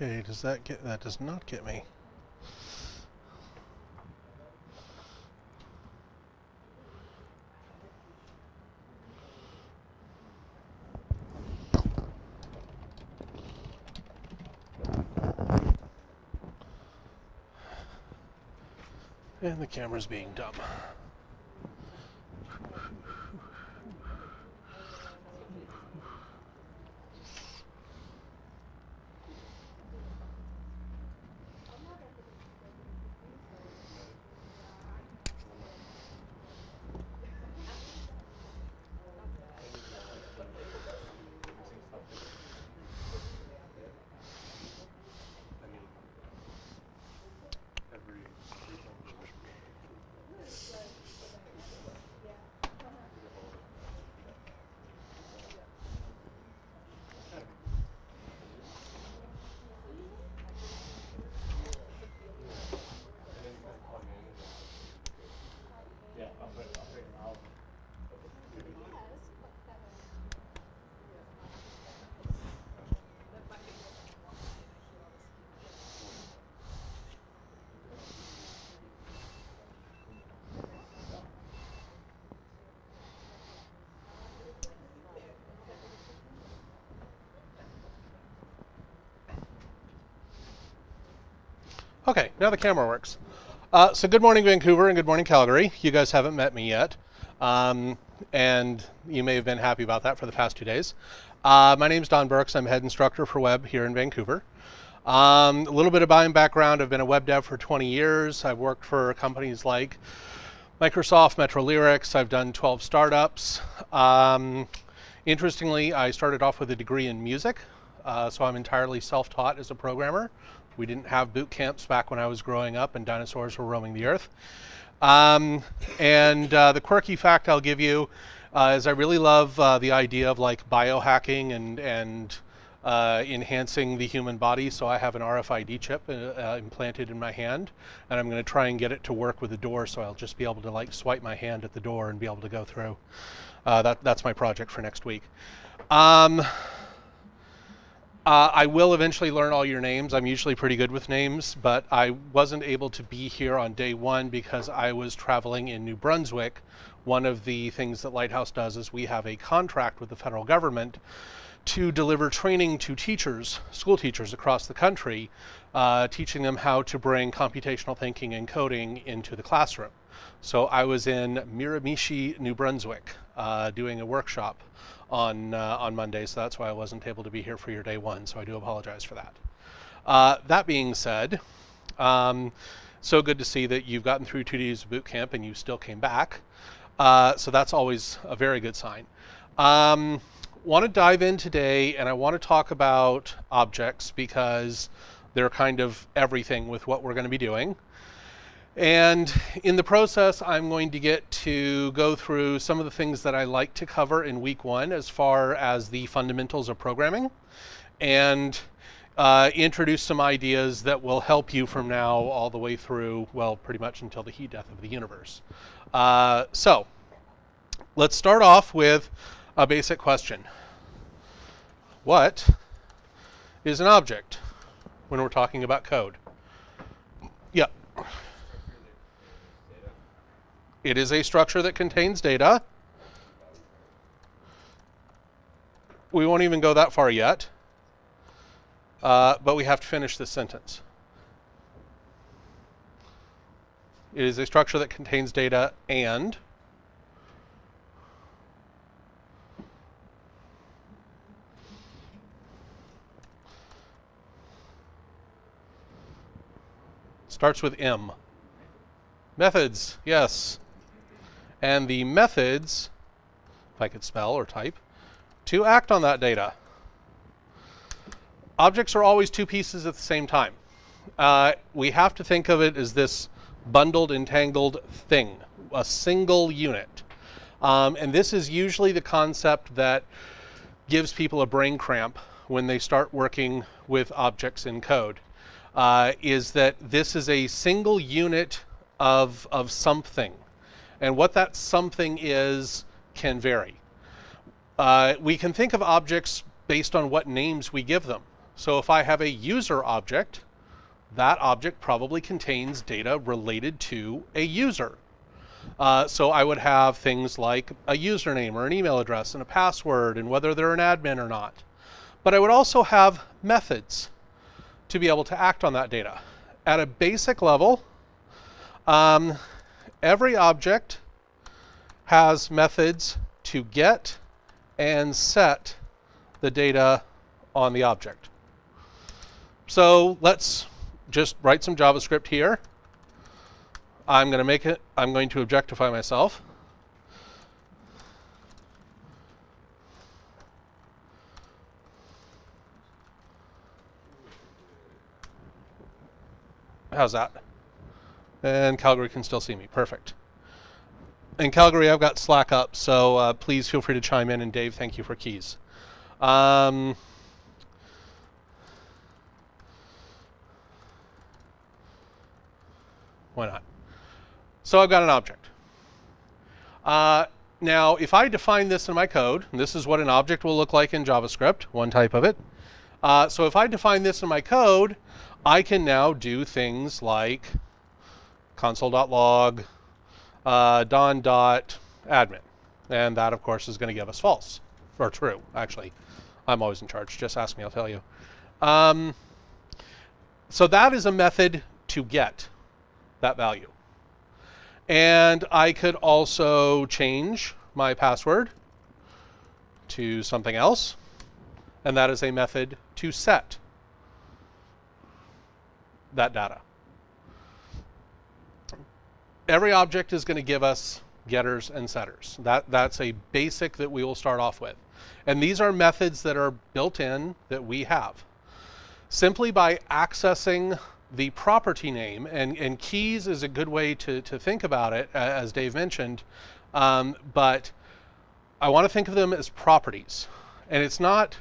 Okay, that does not get me. And the camera's being dumb. Okay, now the camera works. So good morning, Vancouver, and good morning, Calgary. You guys haven't met me yet, and you may have been happy about that for the past 2 days. My name's Don Burks. I'm head instructor for web here in Vancouver. A little bit of my background. I've been a web dev for 20 years. I've worked for companies like Microsoft, Metro Lyrics. I've done 12 startups. Interestingly, I started off with a degree in music, so I'm entirely self-taught as a programmer. We didn't have boot camps back when I was growing up and dinosaurs were roaming the earth. The quirky fact I'll give you is I really love the idea of like biohacking and enhancing the human body. So I have an RFID chip implanted in my hand, and I'm going to try and get it to work with the door, so I'll just be able to like swipe my hand at the door and be able to go through. That's my project for next week. I will eventually learn all your names. I'm usually pretty good with names, but I wasn't able to be here on day one because I was traveling in New Brunswick. One of the things that Lighthouse does is we have a contract with the federal government to deliver training to teachers, school teachers across the country, teaching them how to bring computational thinking and coding into the classroom. So I was in Miramichi, New Brunswick, doing a workshop on Monday, so that's why I wasn't able to be here for your day one, so I do apologize for that. That being said, so good to see that you've gotten through 2 days of boot camp and you still came back, so that's always a very good sign. Want to dive in today, and I want to talk about objects because they're kind of everything with what we're going to be doing. And in the process, I'm going to get to go through some of the things that I like to cover in week one as far as the fundamentals of programming, and introduce some ideas that will help you from now all the way through, well, pretty much until the heat death of the universe. So let's start off with a basic question. What is an object when we're talking about code? Yeah. It is a structure that contains data. We won't even go that far yet, but we have to finish this sentence. It is a structure that contains data and starts with M. Methods, yes. And the methods, if I could spell or type, to act on that data. Objects are always two pieces at the same time. We have to think of it as this bundled, entangled thing, a single unit. And this is usually the concept that gives people a brain cramp when they start working with objects in code, is that this is a single unit of something. And what that something is can vary. We can think of objects based on what names we give them. So if I have a user object, that object probably contains data related to a user. So I would have things like a username or an email address and a password and whether they're an admin or not. But I would also have methods to be able to act on that data. At a basic level, every object has methods to get and set the data on the object. So let's just write some JavaScript here. I'm going to objectify myself. How's that? And Calgary can still see me. Perfect. In Calgary, I've got Slack up, so please feel free to chime in. And Dave, thank you for keys. Why not? So I've got an object. Now, if I define this in my code, and this is what an object will look like in JavaScript, one type of it. So if I define this in my code, I can now do things like console.log, don.admin. And that, of course, is going to give us false, or true, actually. I'm always in charge. Just ask me, I'll tell you. So that is a method to get that value. And I could also change my password to something else. And that is a method to set that data. Every object is going to give us getters and setters. That's a basic that we will start off with. And these are methods that are built in that we have. Simply by accessing the property name, and keys is a good way to think about it, as Dave mentioned, but I want to think of them as properties. And it's not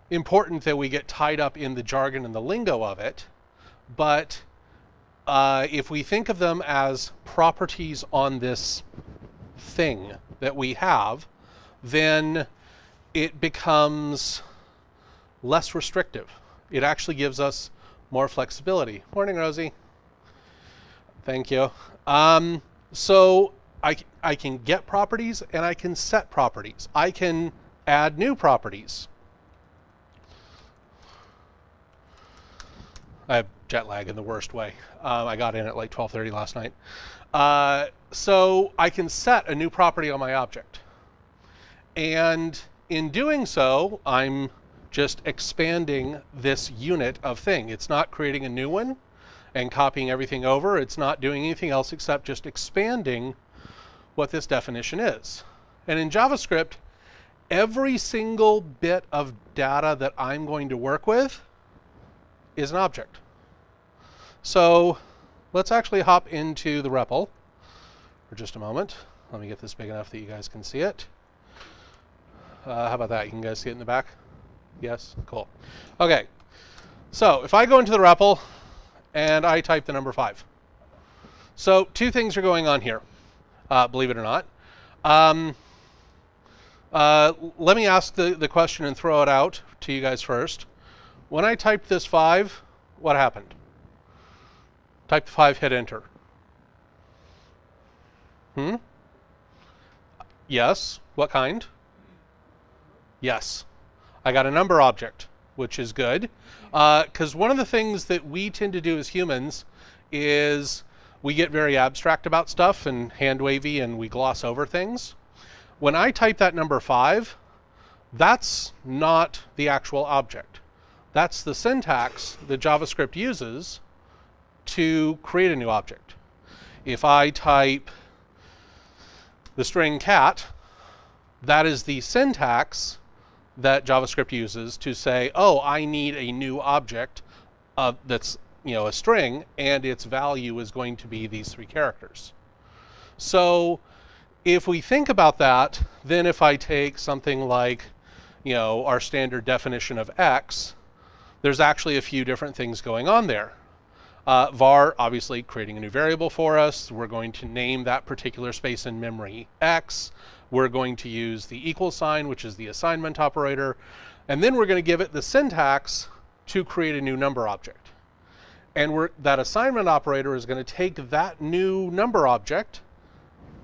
important that we get tied up in the jargon and the lingo of it, but if we think of them as properties on this thing that we have, then it becomes less restrictive. It actually gives us more flexibility. Morning, Rosie. Thank you. So I can get properties and I can set properties. I can add new properties. I have jet lag in the worst way. I got in at like 12:30 last night. So I can set a new property on my object. And in doing so, I'm just expanding this unit of thing. It's not creating a new one and copying everything over. It's not doing anything else except just expanding what this definition is. And in JavaScript, every single bit of data that I'm going to work with is an object. So let's actually hop into the REPL for just a moment. Let me get this big enough that you guys can see it. How about that? You can guys see it in the back? Yes? Cool. Okay. So if I go into the REPL and I type the number 5. So two things are going on here, believe it or not. Let me ask the question and throw it out to you guys first. When I typed this 5, what happened? Type the 5, hit enter. Yes. What kind? Yes. I got a number object, which is good. Because one of the things that we tend to do as humans is we get very abstract about stuff and hand wavy and we gloss over things. When I type that number 5, that's not the actual object. That's the syntax that JavaScript uses to create a new object. If I type the string cat, that is the syntax that JavaScript uses to say, oh, I need a new object that's a string, and its value is going to be these 3 characters. So if we think about that, then if I take something like our standard definition of X, there's actually a few different things going on there. Var, obviously, creating a new variable for us. We're going to name that particular space in memory X. We're going to use the equal sign, which is the assignment operator. And then we're going to give it the syntax to create a new number object. And that assignment operator is going to take that new number object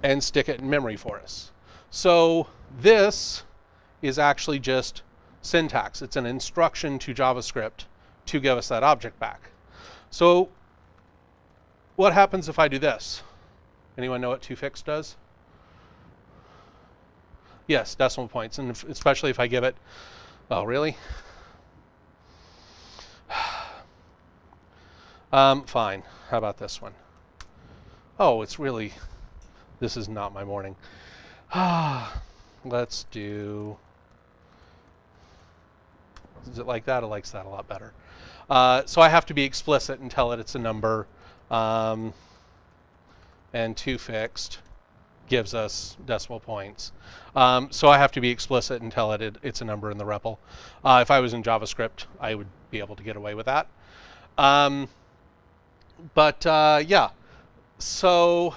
and stick it in memory for us. So this is actually just syntax. It's an instruction to JavaScript to give us that object back. So what happens if I do this? Anyone know what toFix does? Yes, decimal points, and especially if I give it, oh, really? Fine. How about this one? Oh, it's really, this is not my morning. Let's do, is it like that? It likes that a lot better. So I have to be explicit and tell it it's a number, and toFixed gives us decimal points. So I have to be explicit and tell it it's a number in the REPL. If I was in JavaScript, I would be able to get away with that. Yeah, so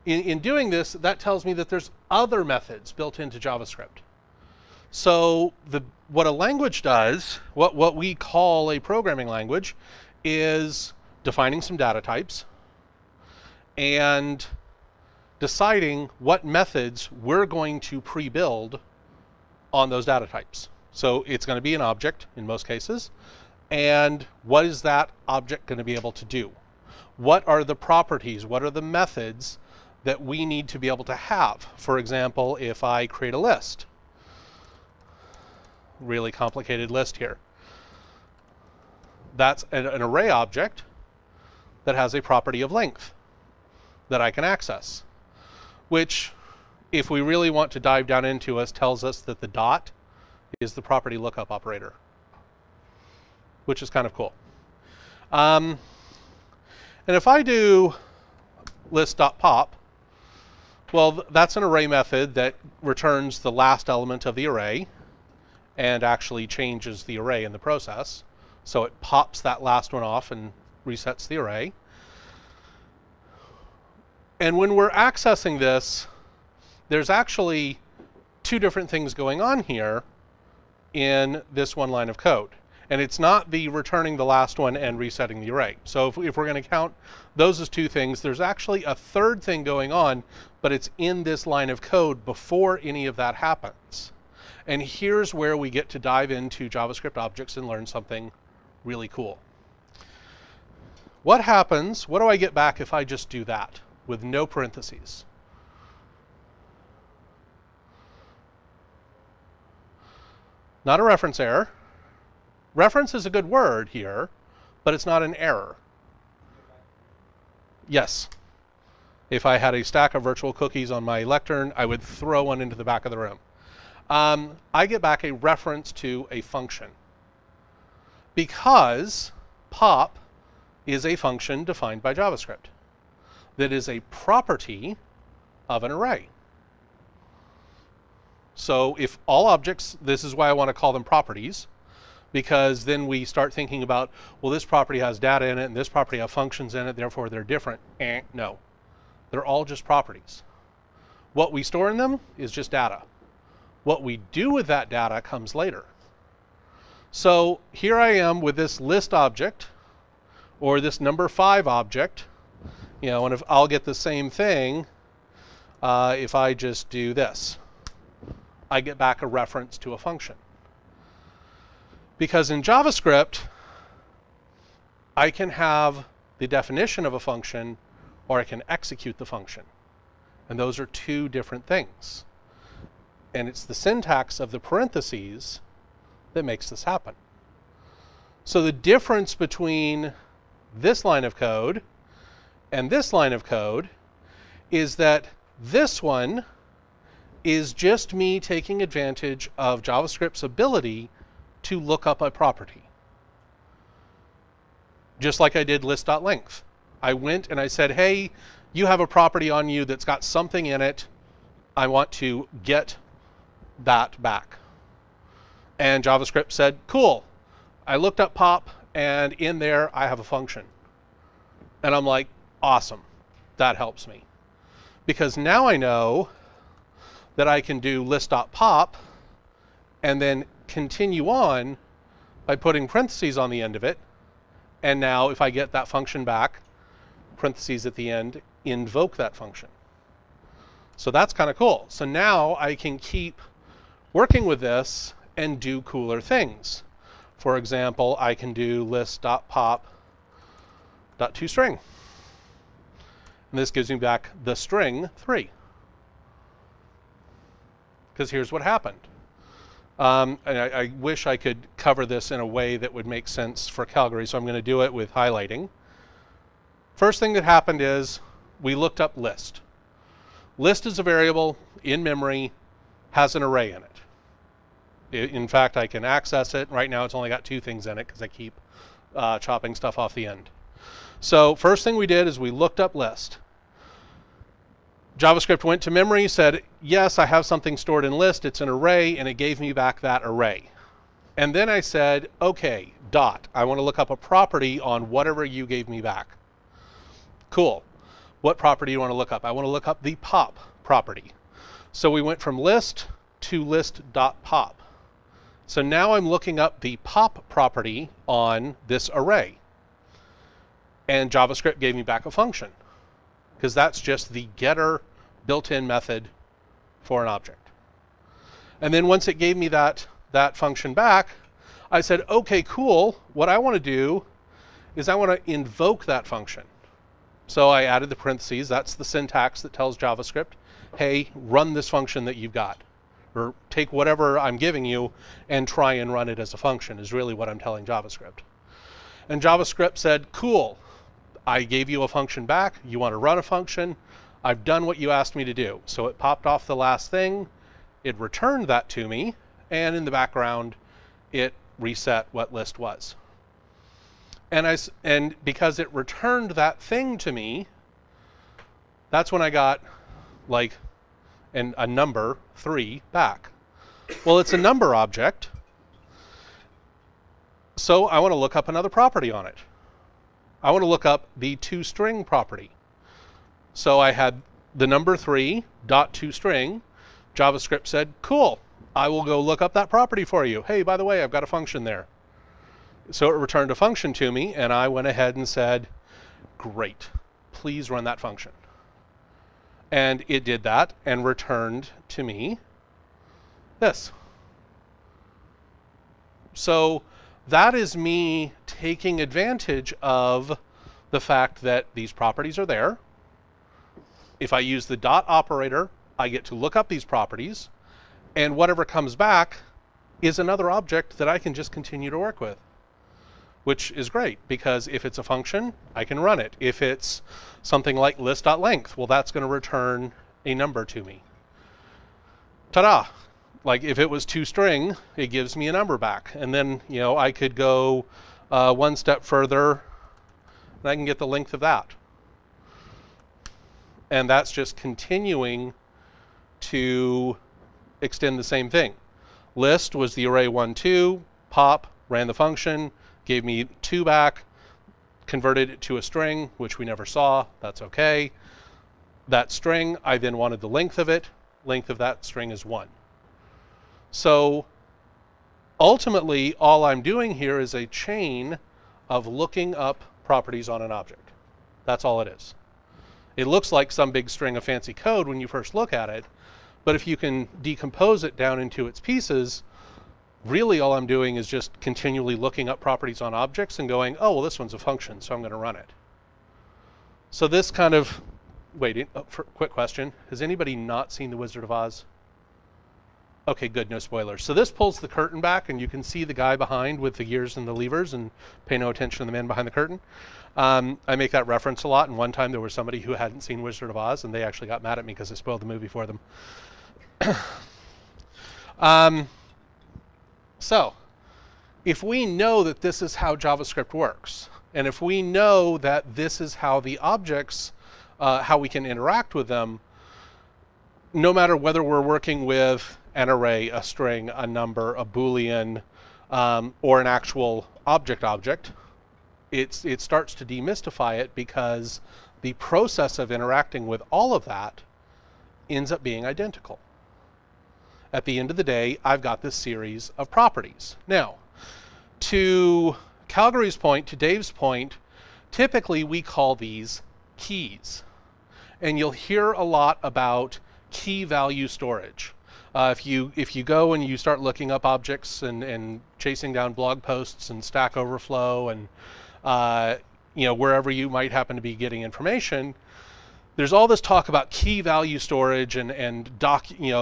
in doing this, that tells me that there's other methods built into JavaScript. So what a language does, what we call a programming language, is defining some data types and deciding what methods we're going to pre-build on those data types. So it's going to be an object in most cases. And what is that object going to be able to do? What are the properties? What are the methods that we need to be able to have? For example, if I create a list, really complicated list here. That's an array object that has a property of length that I can access, which, if we really want to dive down into us, tells us that the dot is the property lookup operator, which is kind of cool. And if I do list.pop, well, that's an array method that returns the last element of the array and actually changes the array in the process. So it pops that last one off and resets the array. And when we're accessing this, there's actually two different things going on here in this one line of code. And it's not the returning the last one and resetting the array. So if we're going to count those as two things, there's actually a third thing going on, but it's in this line of code before any of that happens. And here's where we get to dive into JavaScript objects and learn something really cool. What happens, what do I get back if I just do that with no parentheses? Not a reference error. Reference is a good word here, but it's not an error. Yes. If I had a stack of virtual cookies on my lectern, I would throw one into the back of the room. I get back a reference to a function because pop is a function defined by JavaScript that is a property of an array. So if all objects, this is why I want to call them properties, because then we start thinking about, well, this property has data in it and this property has functions in it, therefore they're different. No, they're all just properties. What we store in them is just data. What we do with that data comes later. So here I am with this list object or this number 5 object, and if I'll get the same thing if I just do this. I get back a reference to a function. Because in JavaScript, I can have the definition of a function or I can execute the function. And those are two different things. And it's the syntax of the parentheses that makes this happen. So the difference between this line of code and this line of code is that this one is just me taking advantage of JavaScript's ability to look up a property. Just like I did list.length. I went and I said, hey, you have a property on you that's got something in it. I want to get that back. And JavaScript said, cool. I looked up pop, and in there I have a function. And I'm like, awesome. That helps me. Because now I know that I can do list.pop and then continue on by putting parentheses on the end of it. And now if I get that function back, parentheses at the end, invoke that function. So that's kind of cool. So now I can keep working with this and do cooler things. For example, I can do list.pop.toString. And this gives me back the string 3. Because here's what happened. And I wish I could cover this in a way that would make sense for Calgary, so I'm going to do it with highlighting. First thing that happened is we looked up list. List is a variable in memory, has an array in it. In fact, I can access it. Right now it's only got 2 things in it because I keep chopping stuff off the end. So first thing we did is we looked up list. JavaScript went to memory, said, yes, I have something stored in list. It's an array, and it gave me back that array. And then I said, okay, dot. I want to look up a property on whatever you gave me back. Cool. What property do you want to look up? I want to look up the pop property. So we went from list to list.pop. So now I'm looking up the pop property on this array. And JavaScript gave me back a function, because that's just the getter built-in method for an object. And then once it gave me that function back, I said, okay, cool. What I want to do is I want to invoke that function. So I added the parentheses. That's the syntax that tells JavaScript, hey, run this function that you've got. Or take whatever I'm giving you and try and run it as a function is really what I'm telling JavaScript. And JavaScript said, cool. I gave you a function back. You want to run a function. I've done what you asked me to do. So it popped off the last thing. It returned that to me. And in the background, it reset what list was. And because it returned that thing to me, that's when I got like a number 3 back. Well, it's a number object. So I want to look up another property on it. I want to look up the toString property. So I had the number 3 dot toString. JavaScript said, cool, I will go look up that property for you. Hey, by the way, I've got a function there. So it returned a function to me, and I went ahead and said, great, please run that function. And it did that and returned to me this. So that is me taking advantage of the fact that these properties are there. If I use the dot operator, I get to look up these properties, and whatever comes back is another object that I can just continue to work with, which is great, because if it's a function, I can run it. If it's something like list.length, well, that's going to return a number to me. Ta-da! Like if it was toString, it gives me a number back. And then, I could go one step further, and I can get the length of that. And that's just continuing to extend the same thing. List was the array 1, 2, pop, ran the function, gave me 2 back, converted it to a string, which we never saw. That's okay. That string, I then wanted the length of it. Length of that string is 1. So ultimately, all I'm doing here is a chain of looking up properties on an object. That's all it is. It looks like some big string of fancy code when you first look at it, but if you can decompose it down into its pieces, really all I'm doing is just continually looking up properties on objects and going, oh, well, this one's a function, so I'm going to run it. So this kind of, quick question. Has anybody not seen The Wizard of Oz? Okay, good, no spoilers. So this pulls the curtain back, and you can see the guy behind with the gears and the levers, and pay no attention to the man behind the curtain. I make that reference a lot, and one time there was somebody who hadn't seen Wizard of Oz, and they actually got mad at me because I spoiled the movie for them. So, if we know that this is how JavaScript works, and if we know that this is how the objects, how we can interact with them, no matter whether we're working with an array, a string, a number, a Boolean, or an actual object, it starts to demystify it, because the process of interacting with all of that ends up being identical. At the end of the day, I've got this series of properties. Now, To Calgary's point, to Dave's point, typically we call these keys. And you'll hear a lot about key value storage. If you go and you start looking up objects and chasing down blog posts and Stack Overflow and wherever you might happen to be getting information, there's all this talk about key value storage and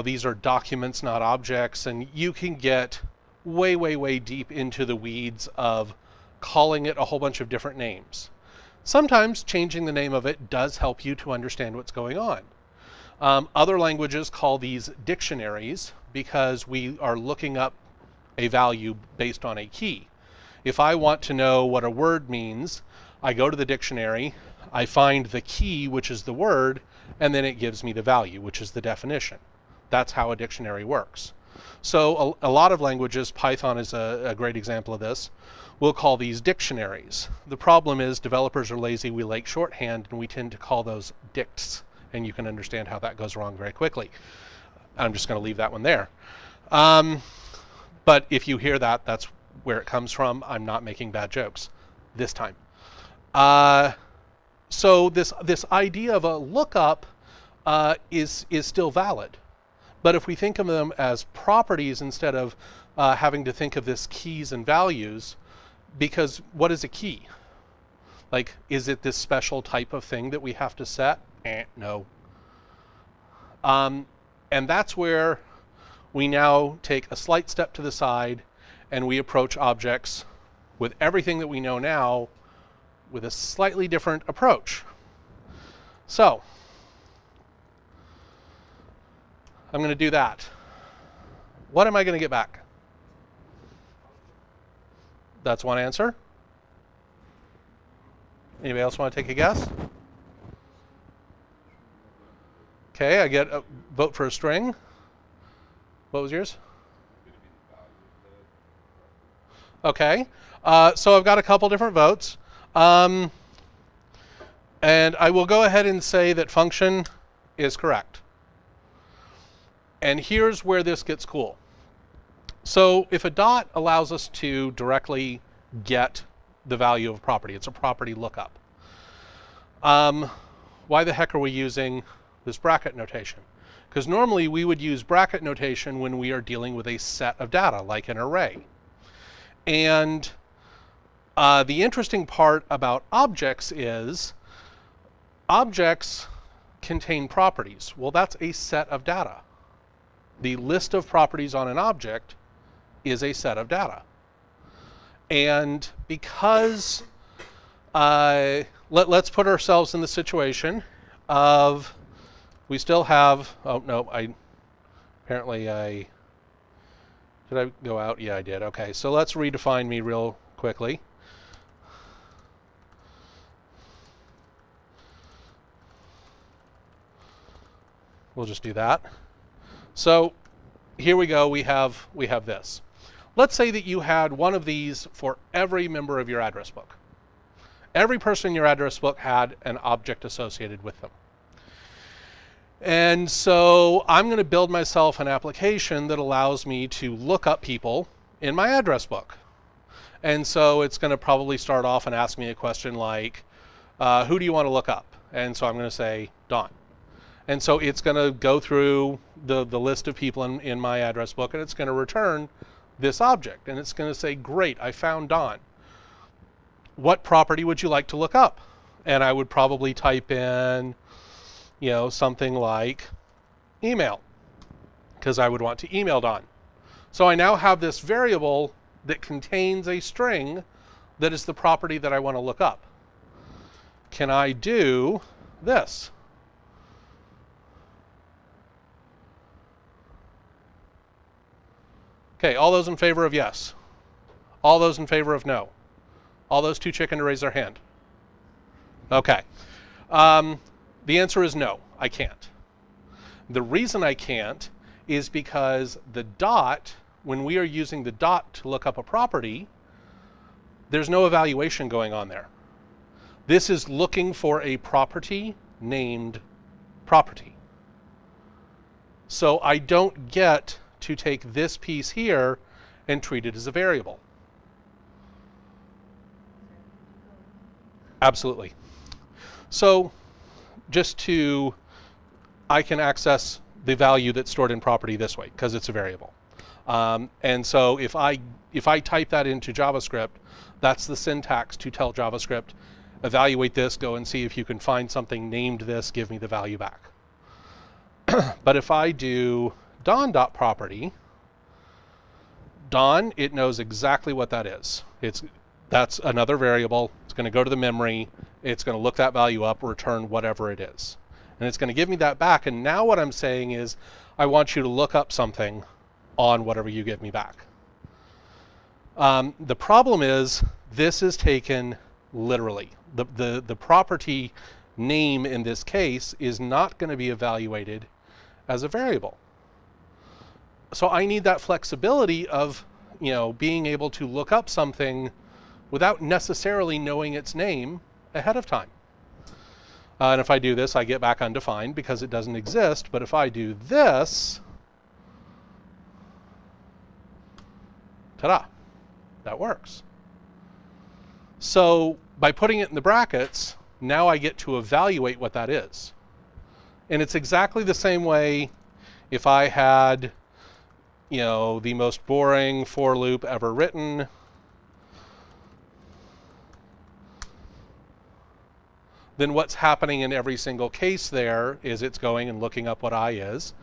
these are documents, not objects, and you can get way deep into the weeds of calling it a whole bunch of different names. Sometimes changing the name of it does help you to understand what's going on. Other languages call these dictionaries because we are looking up a value based on a key. If I want to know what a word means, I go to the dictionary, I find the key, which is the word, and then it gives me the value, which is the definition. That's how a dictionary works. So a lot of languages, Python is a great example of this, we'll call these dictionaries. The problem is developers are lazy, we like shorthand, and we tend to call those dicts. And you can understand how that goes wrong very quickly. I'm just going to leave that one there. But if you hear that, that's where it comes from. I'm not making bad jokes this time. So this idea of a lookup is still valid. But if we think of them as properties instead of having to think of this keys and values, because what is a key? Like, is it this special type of thing that we have to set? No. And that's where we now take a slight step to the side and we approach objects with everything that we know now with a slightly different approach. So, I'm going to do that. What am I going to get back? That's one answer. Anybody else want to take a guess? Okay, I get a vote for a string. What was yours? Okay, so I've got a couple different votes. And I will go ahead and say that function is correct. And here's where this gets cool. So if a dot allows us to directly get the value of a property, it's a property lookup. Why the heck are we using this bracket notation? Because normally we would use bracket notation when we are dealing with a set of data, like an array. And the interesting part about objects is objects contain properties. Well, that's a set of data. The list of properties on an object is a set of data. And because let's put ourselves in the situation of we still have, oh no, did I go out? Yeah, I did. Okay, so let's redefine me real quickly. We'll just do that. So here we go, we have this. Let's say that you had one of these for every member of your address book. Every person in your address book had an object associated with them. And so I'm going to build myself an application that allows me to look up people in my address book. And so it's going to probably start off and ask me a question like, who do you want to look up? And so I'm going to say Don. And so it's going to go through the list of people in my address book, and it's going to return this object. And it's going to say, great, I found Don. What property would you like to look up? And I would probably type in, something like email, because I would want to email Don. So I now have this variable that contains a string that is the property that I want to look up. Can I do this? Okay, all those in favor of yes. All those in favor of no. All those too chicken to raise their hand. Okay. The answer is no, I can't. The reason I can't is because the dot, when we are using the dot to look up a property, there's no evaluation going on there. This is looking for a property named property. So I don't get to take this piece here and treat it as a variable. Absolutely. So I can access the value that's stored in property this way because it's a variable. And so if I type that into JavaScript, that's the syntax to tell JavaScript, evaluate this, go and see if you can find something named this, give me the value back. But if I do Don.property, Don, it knows exactly what that is. That's another variable. It's going to go to the memory. It's going to look that value up, return whatever it is. And it's going to give me that back. And now what I'm saying is, I want you to look up something on whatever you give me back. The problem is, this is taken literally. The property name in this case is not going to be evaluated as a variable. So I need that flexibility of, being able to look up something without necessarily knowing its name ahead of time. And if I do this, I get back undefined because it doesn't exist. But if I do this, ta-da, that works. So by putting it in the brackets, now I get to evaluate what that is. And it's exactly the same way if I had, the most boring for loop ever written. Then what's happening in every single case there is it's going and looking up what I is.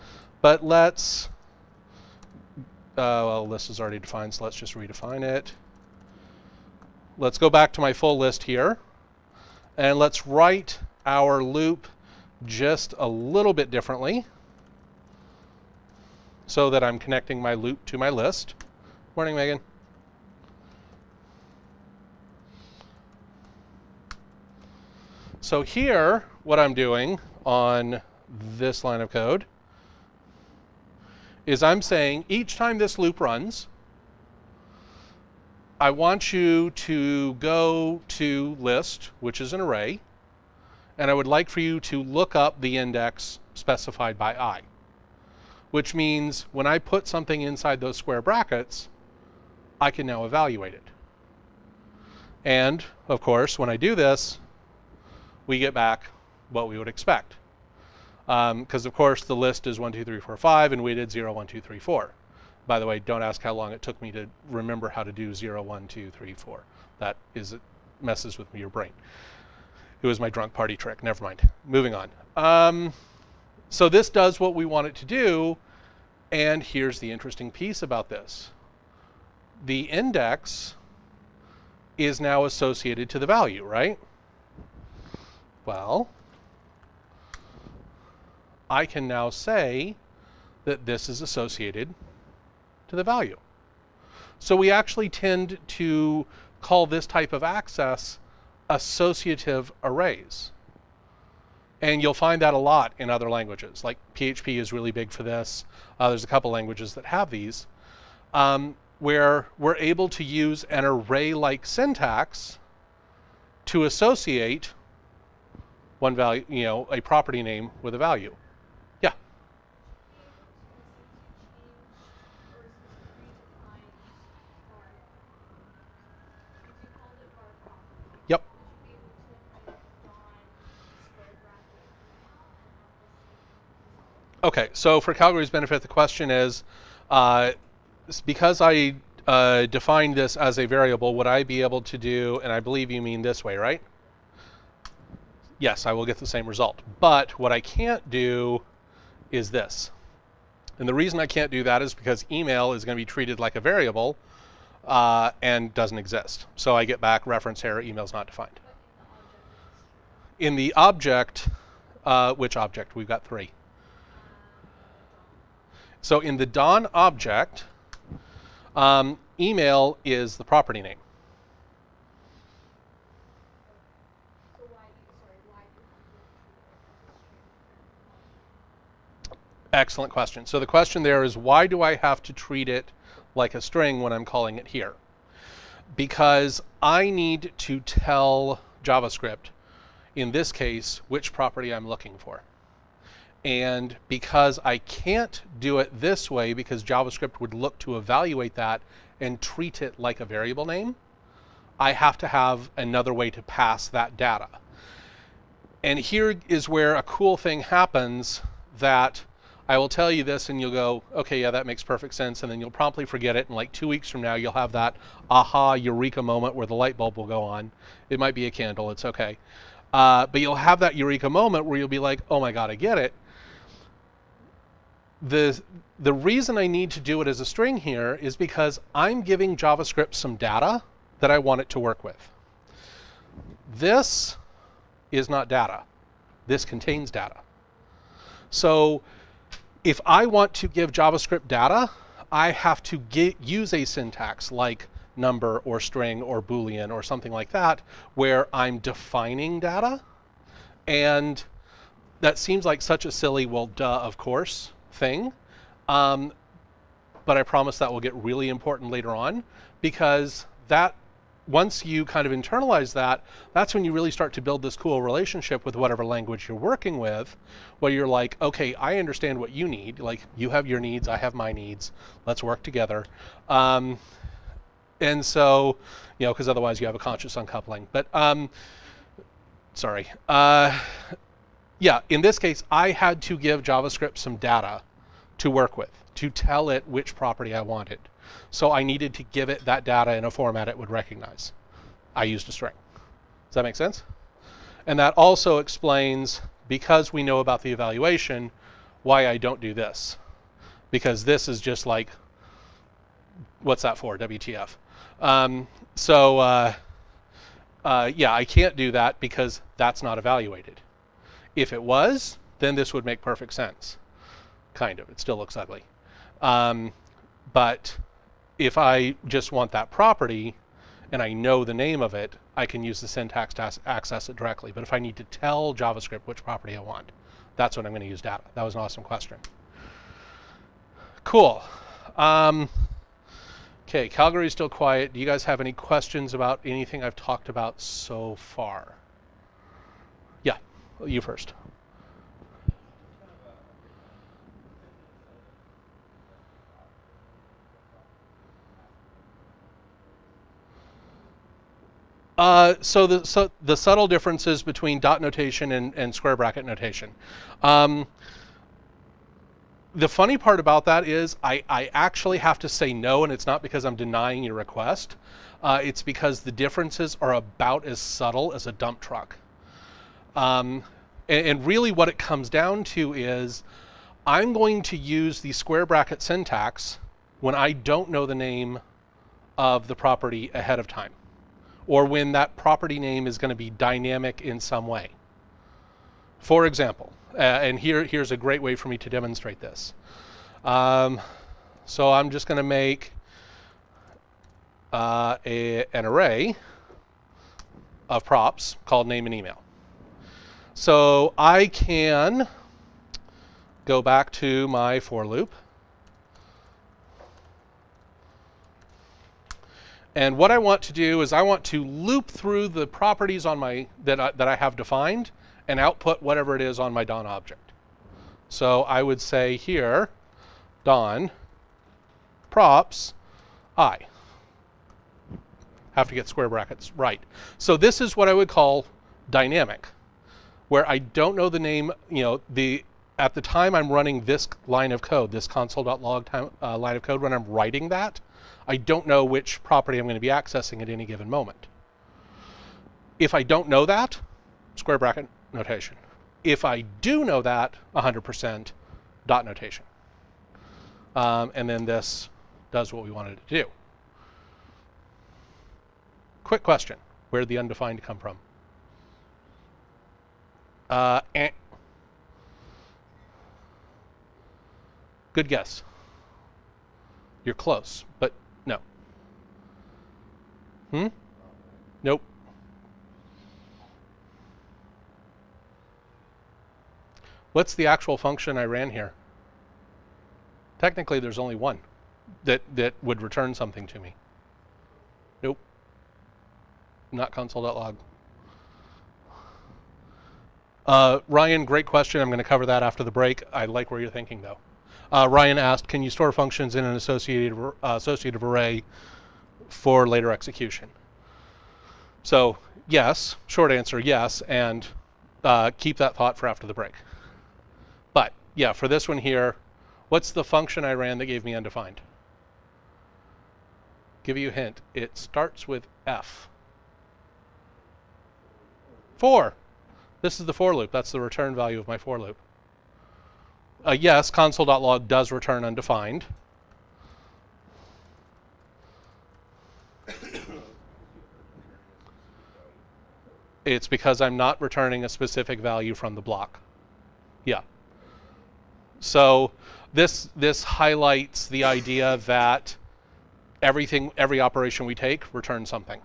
But let's, well, list is already defined, so let's just redefine it. Let's go back to my full list here. And let's write our loop just a little bit differently so that I'm connecting my loop to my list. Morning, Megan. So here, what I'm doing on this line of code is I'm saying each time this loop runs, I want you to go to list, which is an array, and I would like for you to look up the index specified by I, which means when I put something inside those square brackets, I can now evaluate it. And of course, when I do this, we get back what we would expect. Because of course the list is 1, 2, 3, 4, 5, and we did 0, 1, 2, 3, 4. By the way, don't ask how long it took me to remember how to do 0, 1, 2, 3, 4. That messes with your brain. It was my drunk party trick. Never mind. Moving on. So this does what we want it to do, and here's the interesting piece about this. The index is now associated to the value, right? Well, I can now say that this is associated to the value. So we actually tend to call this type of access associative arrays. And you'll find that a lot in other languages. Like PHP is really big for this. There's a couple languages that have these, where we're able to use an array-like syntax to associate one value, a property name with a value. Yeah. Yep. Okay, so for Calgary's benefit, the question is, because I defined this as a variable, would I be able to do, and I believe you mean this way, right? Yes, I will get the same result. But what I can't do is this. And the reason I can't do that is because email is going to be treated like a variable and doesn't exist. So I get back reference error, email's not defined. In the object, which object? We've got 3. So in the Don object, email is the property name. Excellent question. So the question there is, why do I have to treat it like a string when I'm calling it here? Because I need to tell JavaScript, in this case, which property I'm looking for. And because I can't do it this way, because JavaScript would look to evaluate that and treat it like a variable name, I have to have another way to pass that data. And here is where a cool thing happens that I will tell you this and you'll go, okay, yeah, that makes perfect sense. And then you'll promptly forget it. And like 2 weeks from now, you'll have that aha eureka moment where the light bulb will go on. It might be a candle, it's okay. But you'll have that eureka moment where you'll be like, oh my God, I get it. The reason I need to do it as a string here is because I'm giving JavaScript some data that I want it to work with. This is not data. This contains data. So if I want to give JavaScript data, I have to use a syntax like number or string or Boolean or something like that, where I'm defining data. And that seems like such a silly, well, duh, of course, thing. But I promise that will get really important later on, because that, once you kind of internalize that, that's when you really start to build this cool relationship with whatever language you're working with, where you're like, okay, I understand what you need. Like, you have your needs, I have my needs. Let's work together. And so, you know, because otherwise you have a conscious uncoupling. But, sorry. Yeah, in this case, I had to give JavaScript some data to work with, to tell it which property I wanted. So I needed to give it that data in a format it would recognize. I used a string. Does that make sense? And that also explains, because we know about the evaluation, why I don't do this. Because this is just like, what's that for? WTF. Yeah, I can't do that because that's not evaluated. If it was, then this would make perfect sense. Kind of. It still looks ugly. But if I just want that property and I know the name of it, I can use the syntax to access it directly. But if I need to tell JavaScript which property I want, that's when I'm going to use data. That was an awesome question. Cool. Okay, Calgary's still quiet. Do you guys have any questions about anything I've talked about so far? Yeah, you first. So the subtle differences between dot notation and square bracket notation. The funny part about that is I actually have to say no, and it's not because I'm denying your request. It's because the differences are about as subtle as a dump truck. And really what it comes down to is I'm going to use the square bracket syntax when I don't know the name of the property ahead of time, or when that property name is going to be dynamic in some way. For example, and here's a great way for me to demonstrate this. So I'm just going to make an array of props called name and email. So I can go back to my for loop. And what I want to do is I want to loop through the properties on my that I have defined and output whatever it is on my Don object. So I would say here, Don props I. Have to get square brackets right. So this is what I would call dynamic, where I don't know the name, at the time I'm running this line of code, this console.log line of code, when I'm writing that, I don't know which property I'm going to be accessing at any given moment. If I don't know that, square bracket notation. If I do know that, 100% dot notation. And then this does what we wanted it to do. Quick question. Where did the undefined come from? Good guess. You're close, but no. Nope. What's the actual function I ran here? Technically, there's only one that would return something to me. Nope. Not console.log. Ryan, great question. I'm going to cover that after the break. I like where you're thinking, though. Ryan asked, can you store functions in an associative array for later execution? So yes, short answer, yes, and keep that thought for after the break. But yeah, for this one here, what's the function I ran that gave me undefined? Give you a hint. It starts with F. 4. This is the for loop. That's the return value of my for loop. Yes, console.log does return undefined. It's because I'm not returning a specific value from the block. Yeah. So this highlights the idea that every operation we take returns something.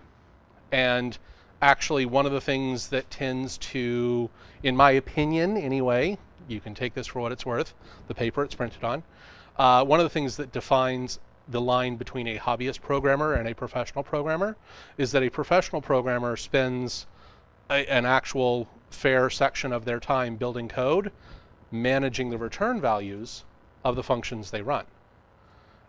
And actually, one of the things that tends to, in my opinion anyway, you can take this for what it's worth, the paper it's printed on, one of the things that defines the line between a hobbyist programmer and a professional programmer is that a professional programmer spends an actual fair section of their time building code, managing the return values of the functions they run.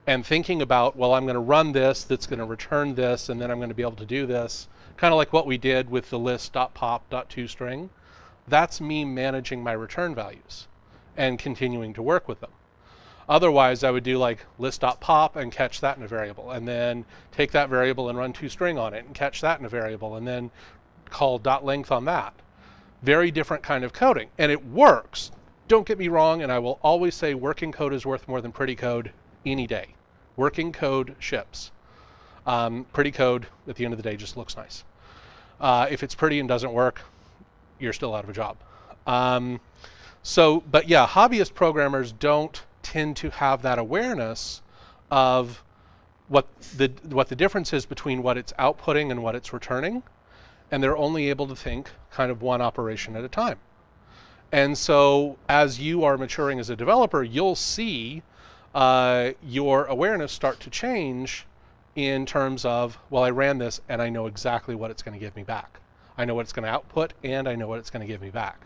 And thinking about, well, I'm going to run this, that's going to return this, and then I'm going to be able to do this, kind of like what we did with the list.pop.toString. That's me managing my return values and continuing to work with them. Otherwise, I would do like list.pop and catch that in a variable, and then take that variable and run toString on it and catch that in a variable, and then call .length on that. Very different kind of coding, and it works. Don't get me wrong, and I will always say working code is worth more than pretty code any day. Working code ships. Pretty code, at the end of the day, just looks nice. If it's pretty and doesn't work, you're still out of a job. But yeah, hobbyist programmers don't tend to have that awareness of what the difference is between what it's outputting and what it's returning, and they're only able to think kind of one operation at a time. And so as you are maturing as a developer, you'll see your awareness start to change in terms of, well, I ran this and I know exactly what it's going to give me back. I know what it's going to output and I know what it's going to give me back.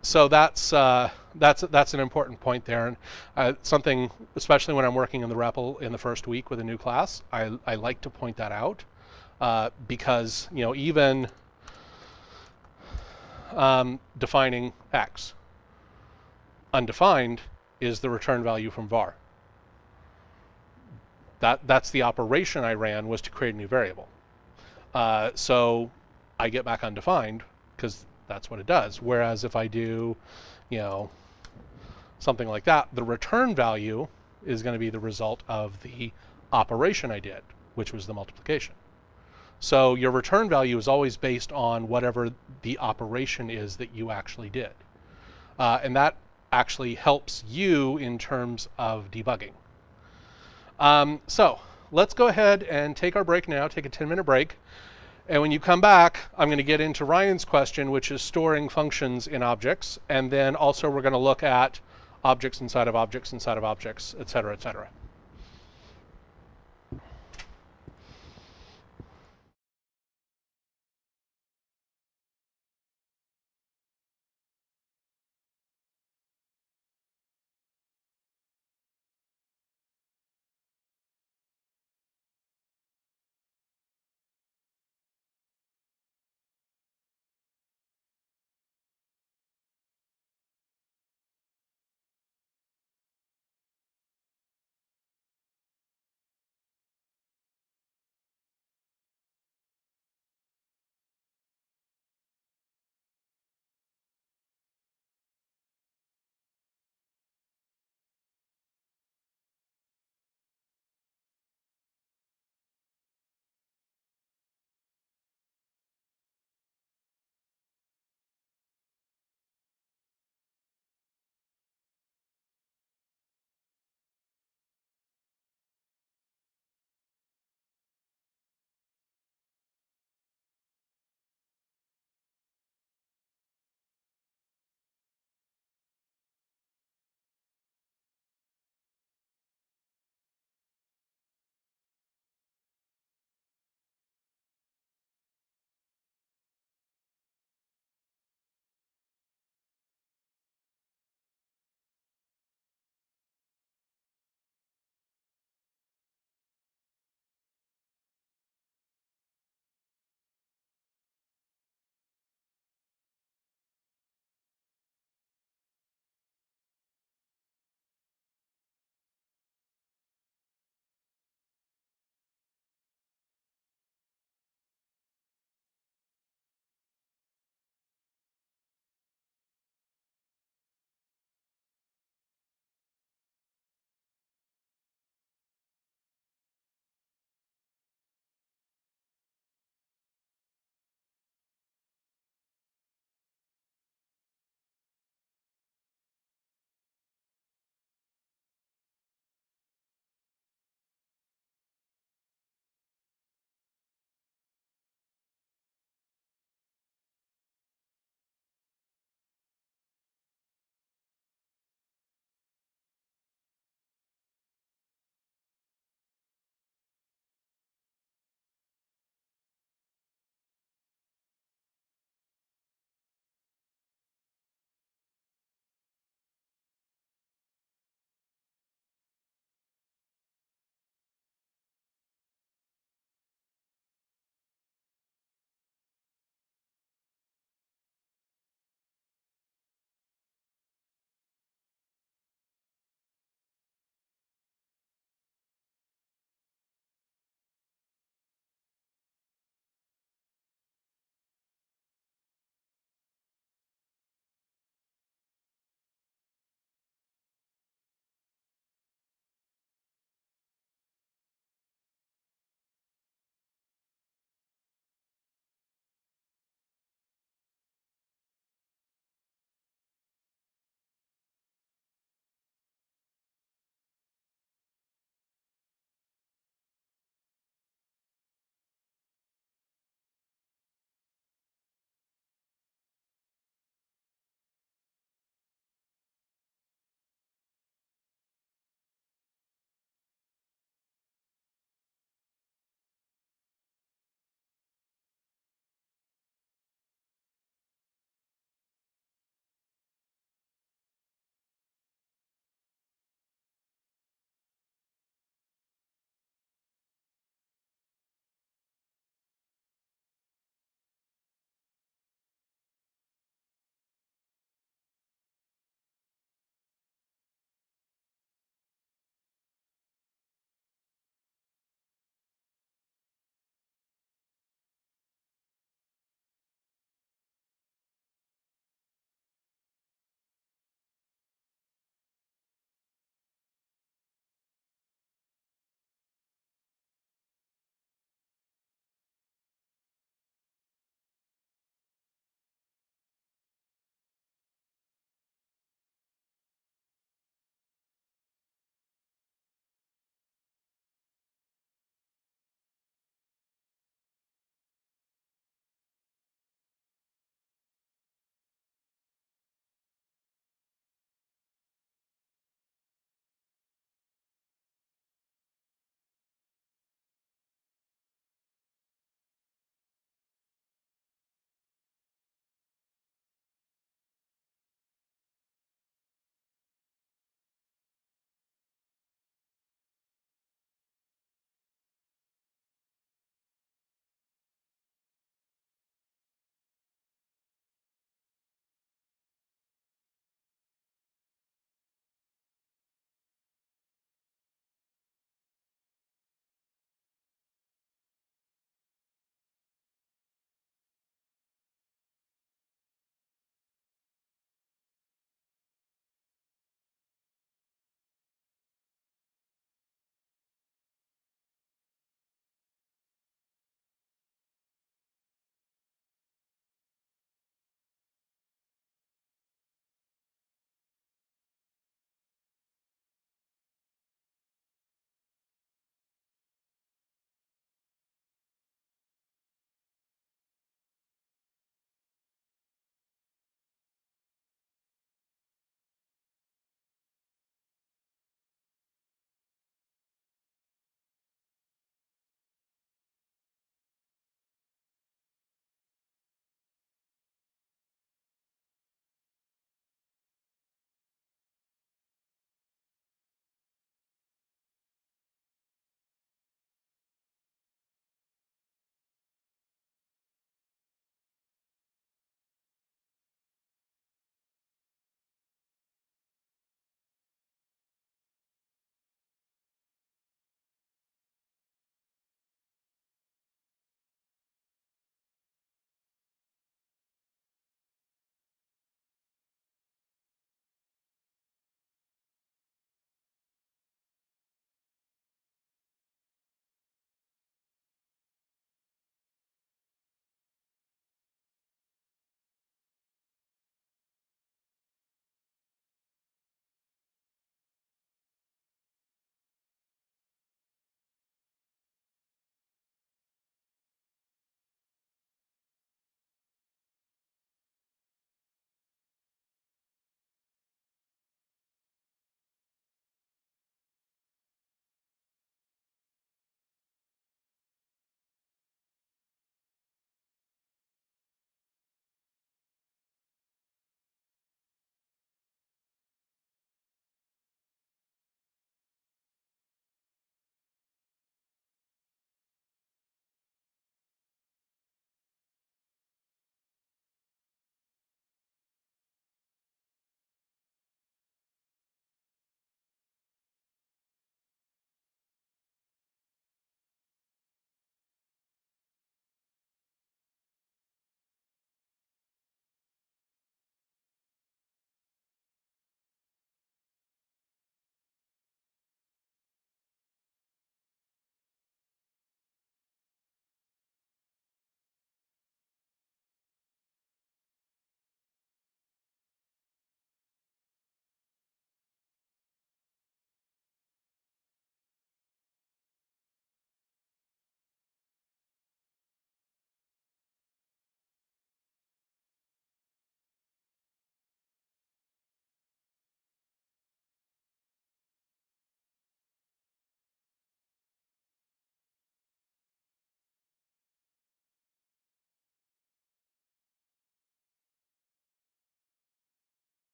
So that's an important point there, and something, especially when I'm working in the REPL in the first week with a new class, I like to point that out because even defining X, undefined is the return value from var. That's the operation I ran, was to create a new variable. So I get back undefined because that's what it does. Whereas if I do, something like that, the return value is going to be the result of the operation I did, which was the multiplication. So your return value is always based on whatever the operation is that you actually did. And that actually helps you in terms of debugging. So let's go ahead and take our break now, take a 10-minute break. And when you come back, I'm going to get into Ryan's question, which is storing functions in objects. And then also we're going to look at objects inside of objects inside of objects, et cetera, et cetera.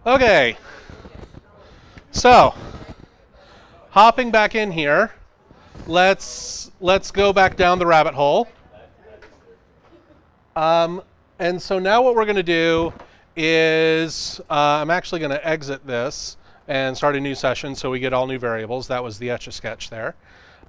Okay, so hopping back in here, let's go back down the rabbit hole. And so now what we're going to do is I'm actually going to exit this and start a new session so we get all new variables. That was the Etch-a-Sketch there.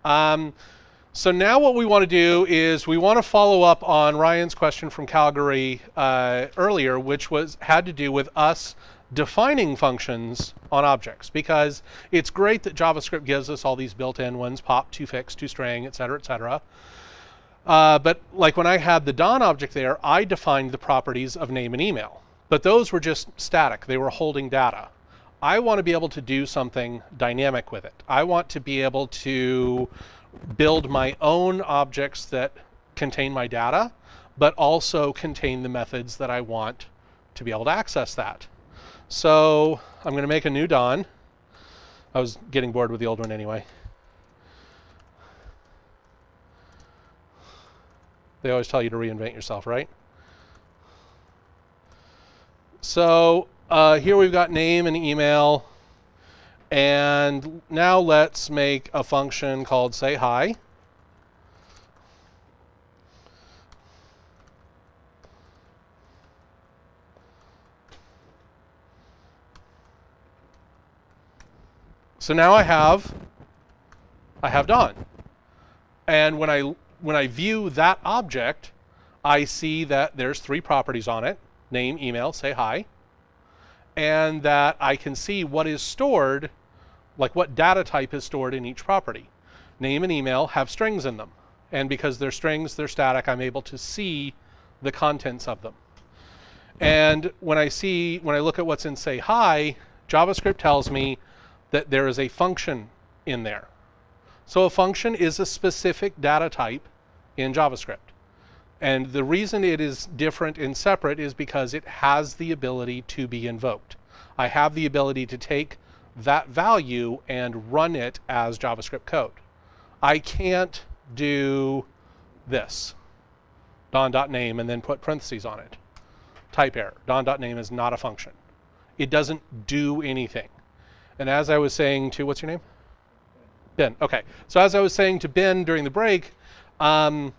So now what we want to do is we want to follow up on Ryan's question from Calgary earlier, which had to do with us defining functions on objects, because it's great that JavaScript gives us all these built-in ones, pop, toFix, toString, et cetera, but like when I had the Don object there, I defined the properties of name and email, but those were just static. They were holding data. I want to be able to do something dynamic with it. I want to be able to build my own objects that contain my data, but also contain the methods that I want to be able to access that. So I'm going to make a new Don. I was getting bored with the old one anyway. They always tell you to reinvent yourself, right? So here we've got name and email. And now let's make a function called say hi. So now I have Don. And when I view that object, I see that there's 3 properties on it: name, email, say hi. And that I can see what is stored, like what data type is stored in each property. Name and email have strings in them. And because they're strings, they're static, I'm able to see the contents of them. And when I look at what's in say hi, JavaScript tells me that there is a function in there. So a function is a specific data type in JavaScript. And the reason it is different and separate is because it has the ability to be invoked. I have the ability to take that value and run it as JavaScript code. I can't do this, don.name, and then put parentheses on it. Type error. Don.name is not a function. It doesn't do anything. And as I was saying to, what's your name? Ben. Okay. So as I was saying to Ben during the break, the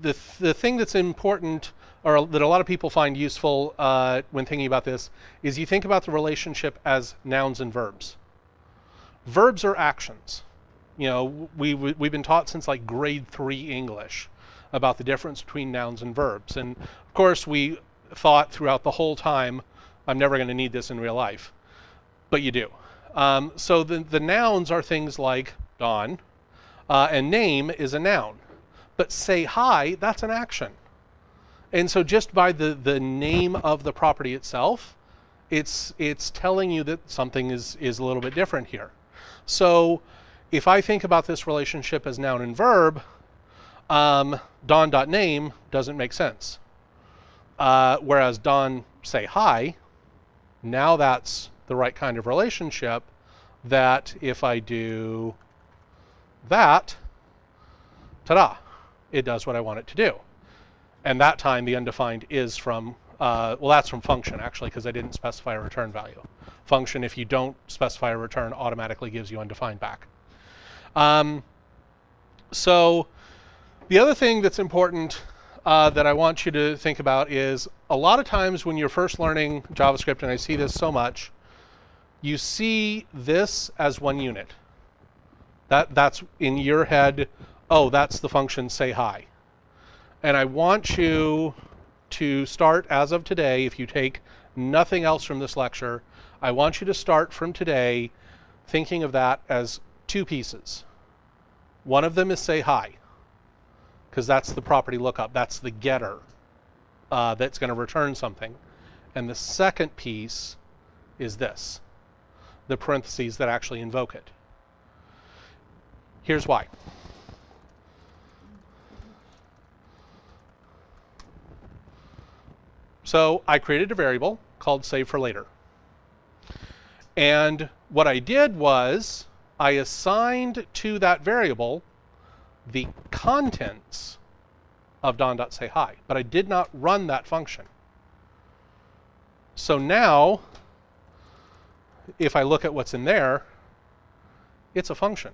thing that's important, or that a lot of people find useful when thinking about this, is you think about the relationship as nouns and verbs. Verbs are actions. You know, we've been taught since like grade 3 English about the difference between nouns and verbs. And of course we thought throughout the whole time, I'm never going to need this in real life. But you do. So the nouns are things like Don, and name is a noun. But say hi, that's an action. And so just by the name of the property itself, it's telling you that something is a little bit different here. So if I think about this relationship as noun and verb, Don.name doesn't make sense. Whereas Don say hi, now that's the right kind of relationship, that if I do that, ta-da, it does what I want it to do. And that time the undefined is from, well, that's from function actually, because I didn't specify a return value. Function, if you don't specify a return, automatically gives you undefined back. So the other thing that's important that I want you to think about is a lot of times when you're first learning JavaScript, and I see this so much, you see this as one unit. That's in your head, oh, that's the function say hi. And I want you to start as of today, if you take nothing else from this lecture, I want you to start from today thinking of that as 2 pieces. One of them is say hi, because that's the property lookup. That's the getter that's going to return something. And the second piece is this, the parentheses that actually invoke it. Here's why. So I created a variable called save for later. And what I did was I assigned to that variable the contents of don.sayhi, but I did not run that function. So now, if I look at what's in there, it's a function.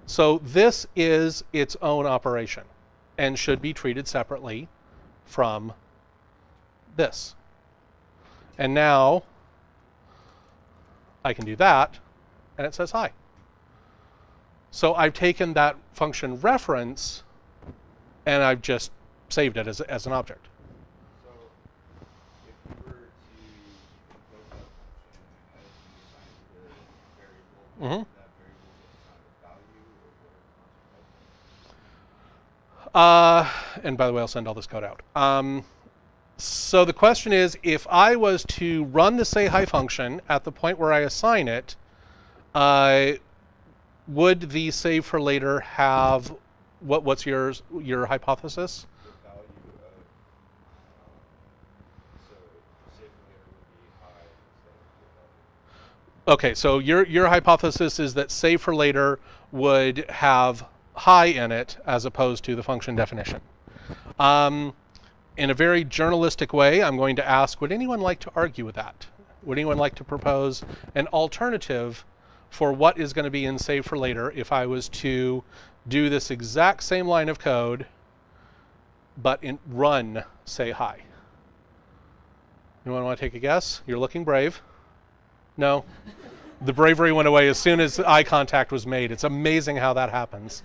So this is its own operation and should be treated separately from this. And now I can do that, and it says hi. So I've taken that function reference, and I've just saved it as an object. So if you were to compose that function as you assign the variable, that variable gets assigned a value or what? And by the way, I'll send all this code out. So the question is, if I was to run the say hi function at the point where I assign it, would the save for later have what's your hypothesis? The value of so save for later would be high instead of the value. Okay, so your hypothesis is that save for later would have hi in it as opposed to the function definition. In a very journalistic way, I'm going to ask, would anyone like to argue with that? Would anyone like to propose an alternative for what is going to be in save for later if I was to do this exact same line of code, but in run say hi? Anyone want to take a guess? You're looking brave. No? The bravery went away as soon as eye contact was made. It's amazing how that happens.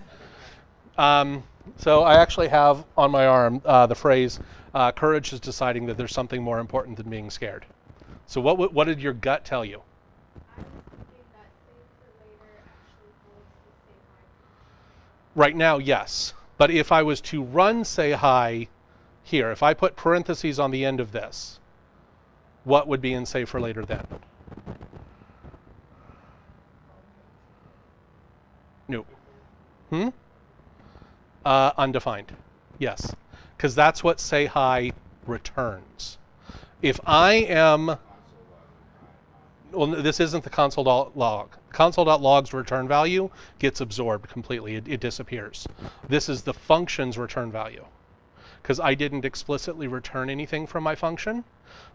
So I actually have on my arm the phrase, courage is deciding that there's something more important than being scared. So what did your gut tell you? I was thinking that save for later actually holds the say hi. Right now, yes. But if I was to run say hi here, if I put parentheses on the end of this, what would be in save for later then? No. Undefined. Yes. Because that's what say hi returns. If I am... Well, this isn't the console.log. Console.log's return value gets absorbed completely. It disappears. This is the function's return value. Because I didn't explicitly return anything from my function.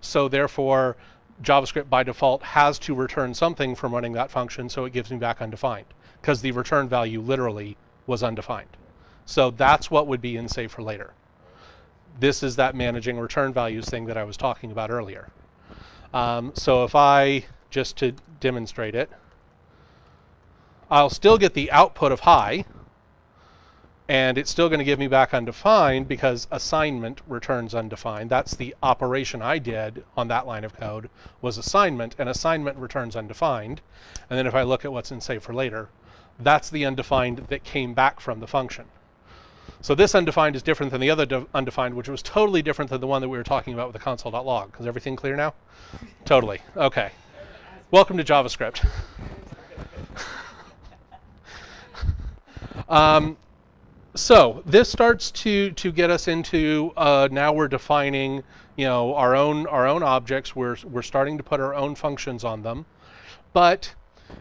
So therefore, JavaScript by default has to return something from running that function, so it gives me back undefined. Because the return value literally was undefined. So that's what would be in save for later. This is that managing return values thing that I was talking about earlier. So if I, just to demonstrate it, I'll still get the output of hi, and it's still going to give me back undefined because assignment returns undefined. That's the operation I did on that line of code, was assignment, and assignment returns undefined. And then if I look at what's in save for later, that's the undefined that came back from the function. So this undefined is different than the other undefined, which was totally different than the one that we were talking about with the console.log. Is everything clear now? Totally. Okay. Welcome to JavaScript. So this starts to get us into now we're defining, our own objects. We're starting to put our own functions on them. But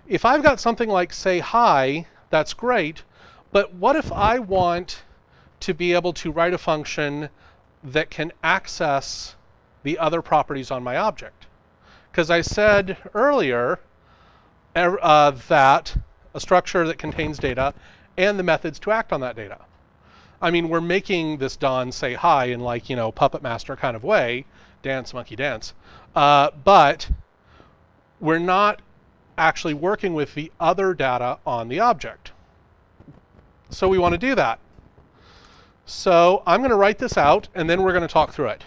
if I've got something like say hi, that's great. But what if I want to be able to write a function that can access the other properties on my object? Because I said earlier that a structure that contains data and the methods to act on that data. I mean, we're making this Don say hi in like, Puppet Master kind of way, dance, monkey, dance. But we're not actually working with the other data on the object. So we want to do that. So I'm going to write this out, and then we're going to talk through it.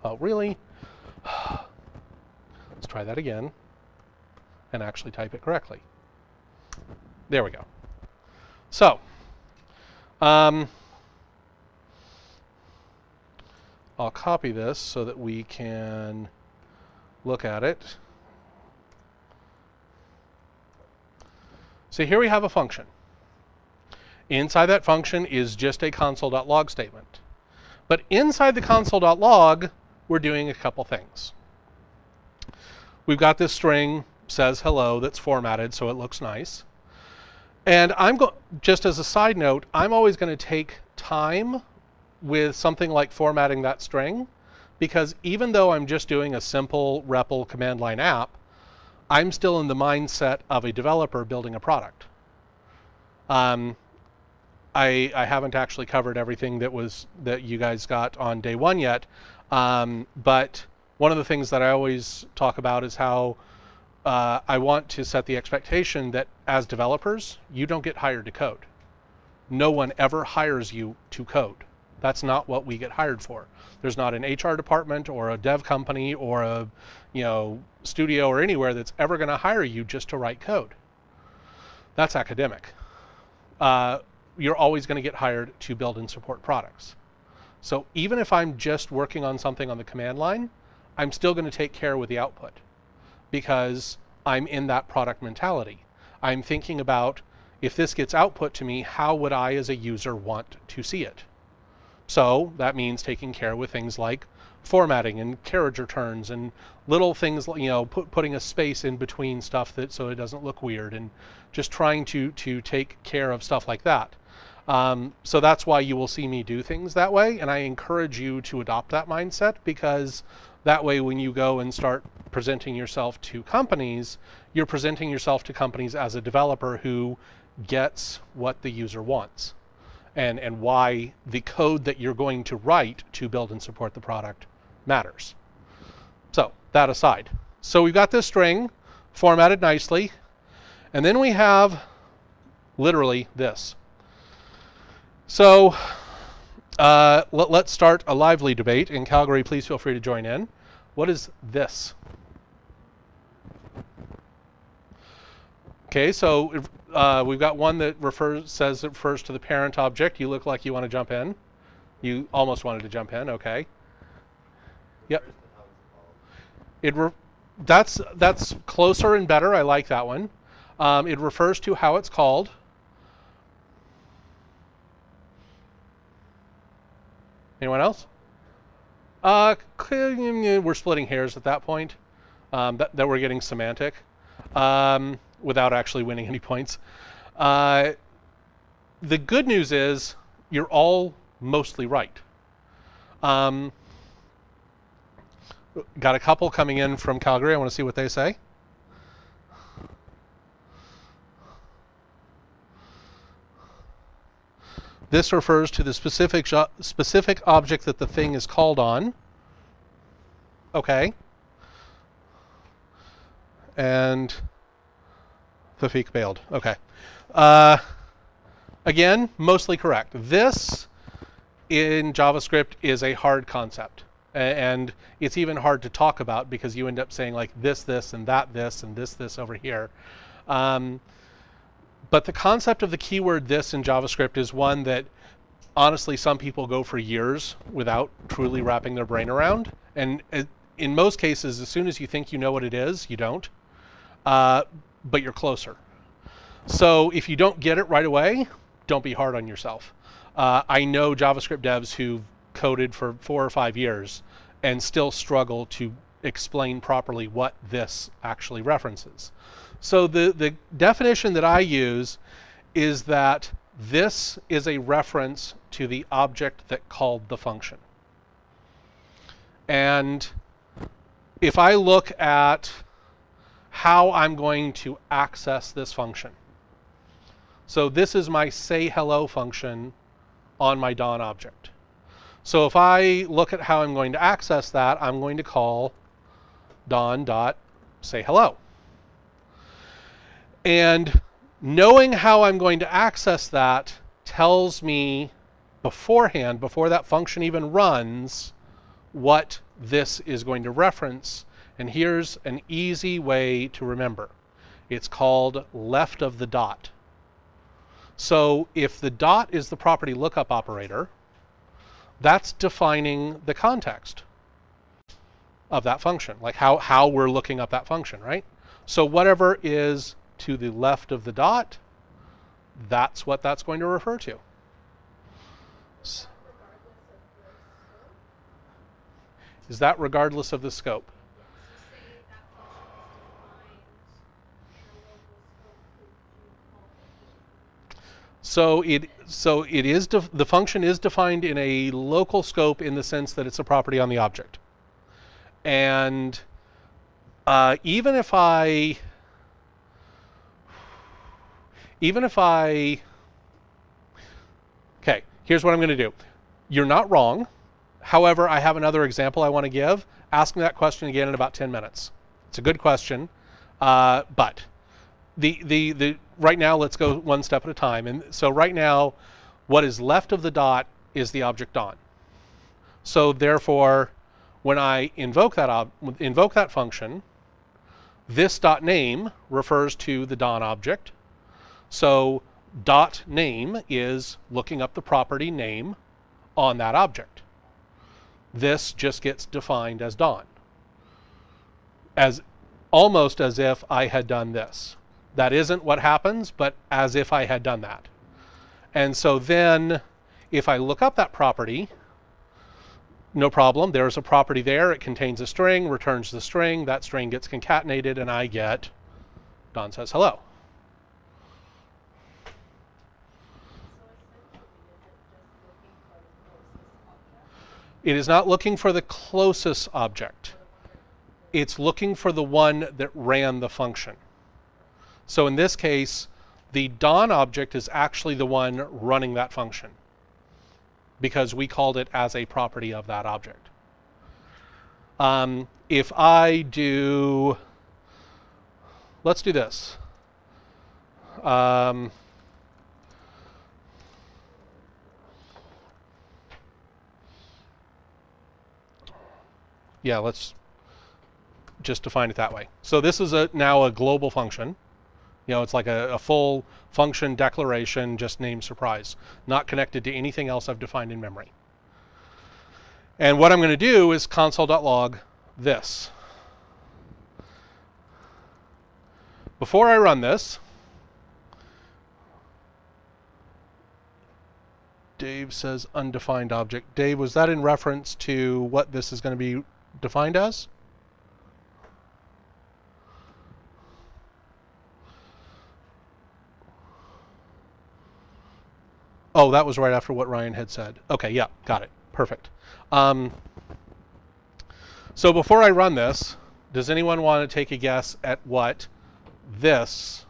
Oh, really? Let's try that again and actually type it correctly. There we go. So, I'll copy this so that we can look at it. So here we have a function. Inside that function is just a console.log statement. But inside the console.log, we're doing a couple things. we've got this string says hello that's formatted so it looks nice. And just as a side note, I'm always going to take time with something like formatting that string, because even though I'm just doing a simple REPL command line app, I'm still in the mindset of a developer building a product. I haven't actually covered everything that you guys got on day one yet, but one of the things that I always talk about is how I want to set the expectation that as developers, you don't get hired to code. No one ever hires you to code. That's not what we get hired for. There's not an HR department or a dev company or a studio or anywhere that's ever going to hire you just to write code. That's academic. You're always going to get hired to build and support products. So even if I'm just working on something on the command line, I'm still going to take care with the output, because I'm in that product mentality. I'm thinking about, if this gets output to me, how would I as a user want to see it? So that means taking care with things like formatting and carriage returns and little things, putting a space in between stuff so it doesn't look weird, and just trying to take care of stuff like that. So that's why you will see me do things that way, and I encourage you to adopt that mindset, because that way when you go and start presenting yourself to companies, you're presenting yourself to companies as a developer who gets what the user wants, and why the code that you're going to write to build and support the product matters. So that aside. So we've got this string formatted nicely, and then we have literally this. So let's start a lively debate. In Calgary, please feel free to join in. What is this? Okay, so we've got one that says it refers to the parent object. You look like you want to jump in. You almost wanted to jump in. Okay. Yep. That's closer and better. I like that one. It refers to how it's called. Anyone else? We're splitting hairs at that point. That we're getting semantic, without actually winning any points. The good news is you're all mostly right. Got a couple coming in from Calgary. I want to see what they say. This refers to the specific object that the thing is called on. Okay. And Fafik bailed. Okay. Again, mostly correct. This in JavaScript is a hard concept. And it's even hard to talk about, because you end up saying like this, and that, and this over here. But the concept of the keyword this in JavaScript is one that honestly some people go for years without truly wrapping their brain around. And in most cases, as soon as you think you know what it is, you don't. But you're closer. So if you don't get it right away, don't be hard on yourself. I know JavaScript devs who've coded for 4 or 5 years and still struggle to explain properly what this actually references. So the definition that I use is that this is a reference to the object that called the function. And if I look at how I'm going to access this function. So this is my say hello function on my Dawn object. So if I look at how I'm going to access that, I'm going to call Dawn.sayHello. And knowing how I'm going to access that tells me beforehand, before that function even runs, what this is going to reference. And here's an easy way to remember. It's called left of the dot. So if the dot is the property lookup operator, that's defining the context of that function, like how we're looking up that function, right? So whatever is to the left of the dot, that's what that's going to refer to. Is that regardless of the scope? Yes. So say that function The function is defined in a local scope in the sense that it's a property on the object. And even if I okay, here's what I'm going to do. You're not wrong. However, I have another example I want to give. Ask me that question again in about 10 minutes. It's a good question, but right now, let's go one step at a time. And so right now, what is left of the dot is the object Don. So therefore, when I invoke that function, this dot name refers to the Don object. So dot name is looking up the property name on that object. This just gets defined as Don, almost as if I had done this. That isn't what happens, but as if I had done that. And so then, if I look up that property, no problem, there's a property there, it contains a string, returns the string, that string gets concatenated, and I get Don says hello. It is not looking for the closest object. It's looking for the one that ran the function. So in this case, the Don object is actually the one running that function because we called it as a property of that object. If I do, let's do this. Yeah, let's just define it that way. So this is now a global function. You know, it's like a full function declaration, just named surprise, not connected to anything else I've defined in memory. And what I'm going to do is console.log this. Before I run this, Dave says undefined object. Dave, was that in reference to what this is going to be defined as? Oh, that was right after what Ryan had said. Okay, yeah, got it. Perfect. So before I run this, does anyone want to take a guess at what this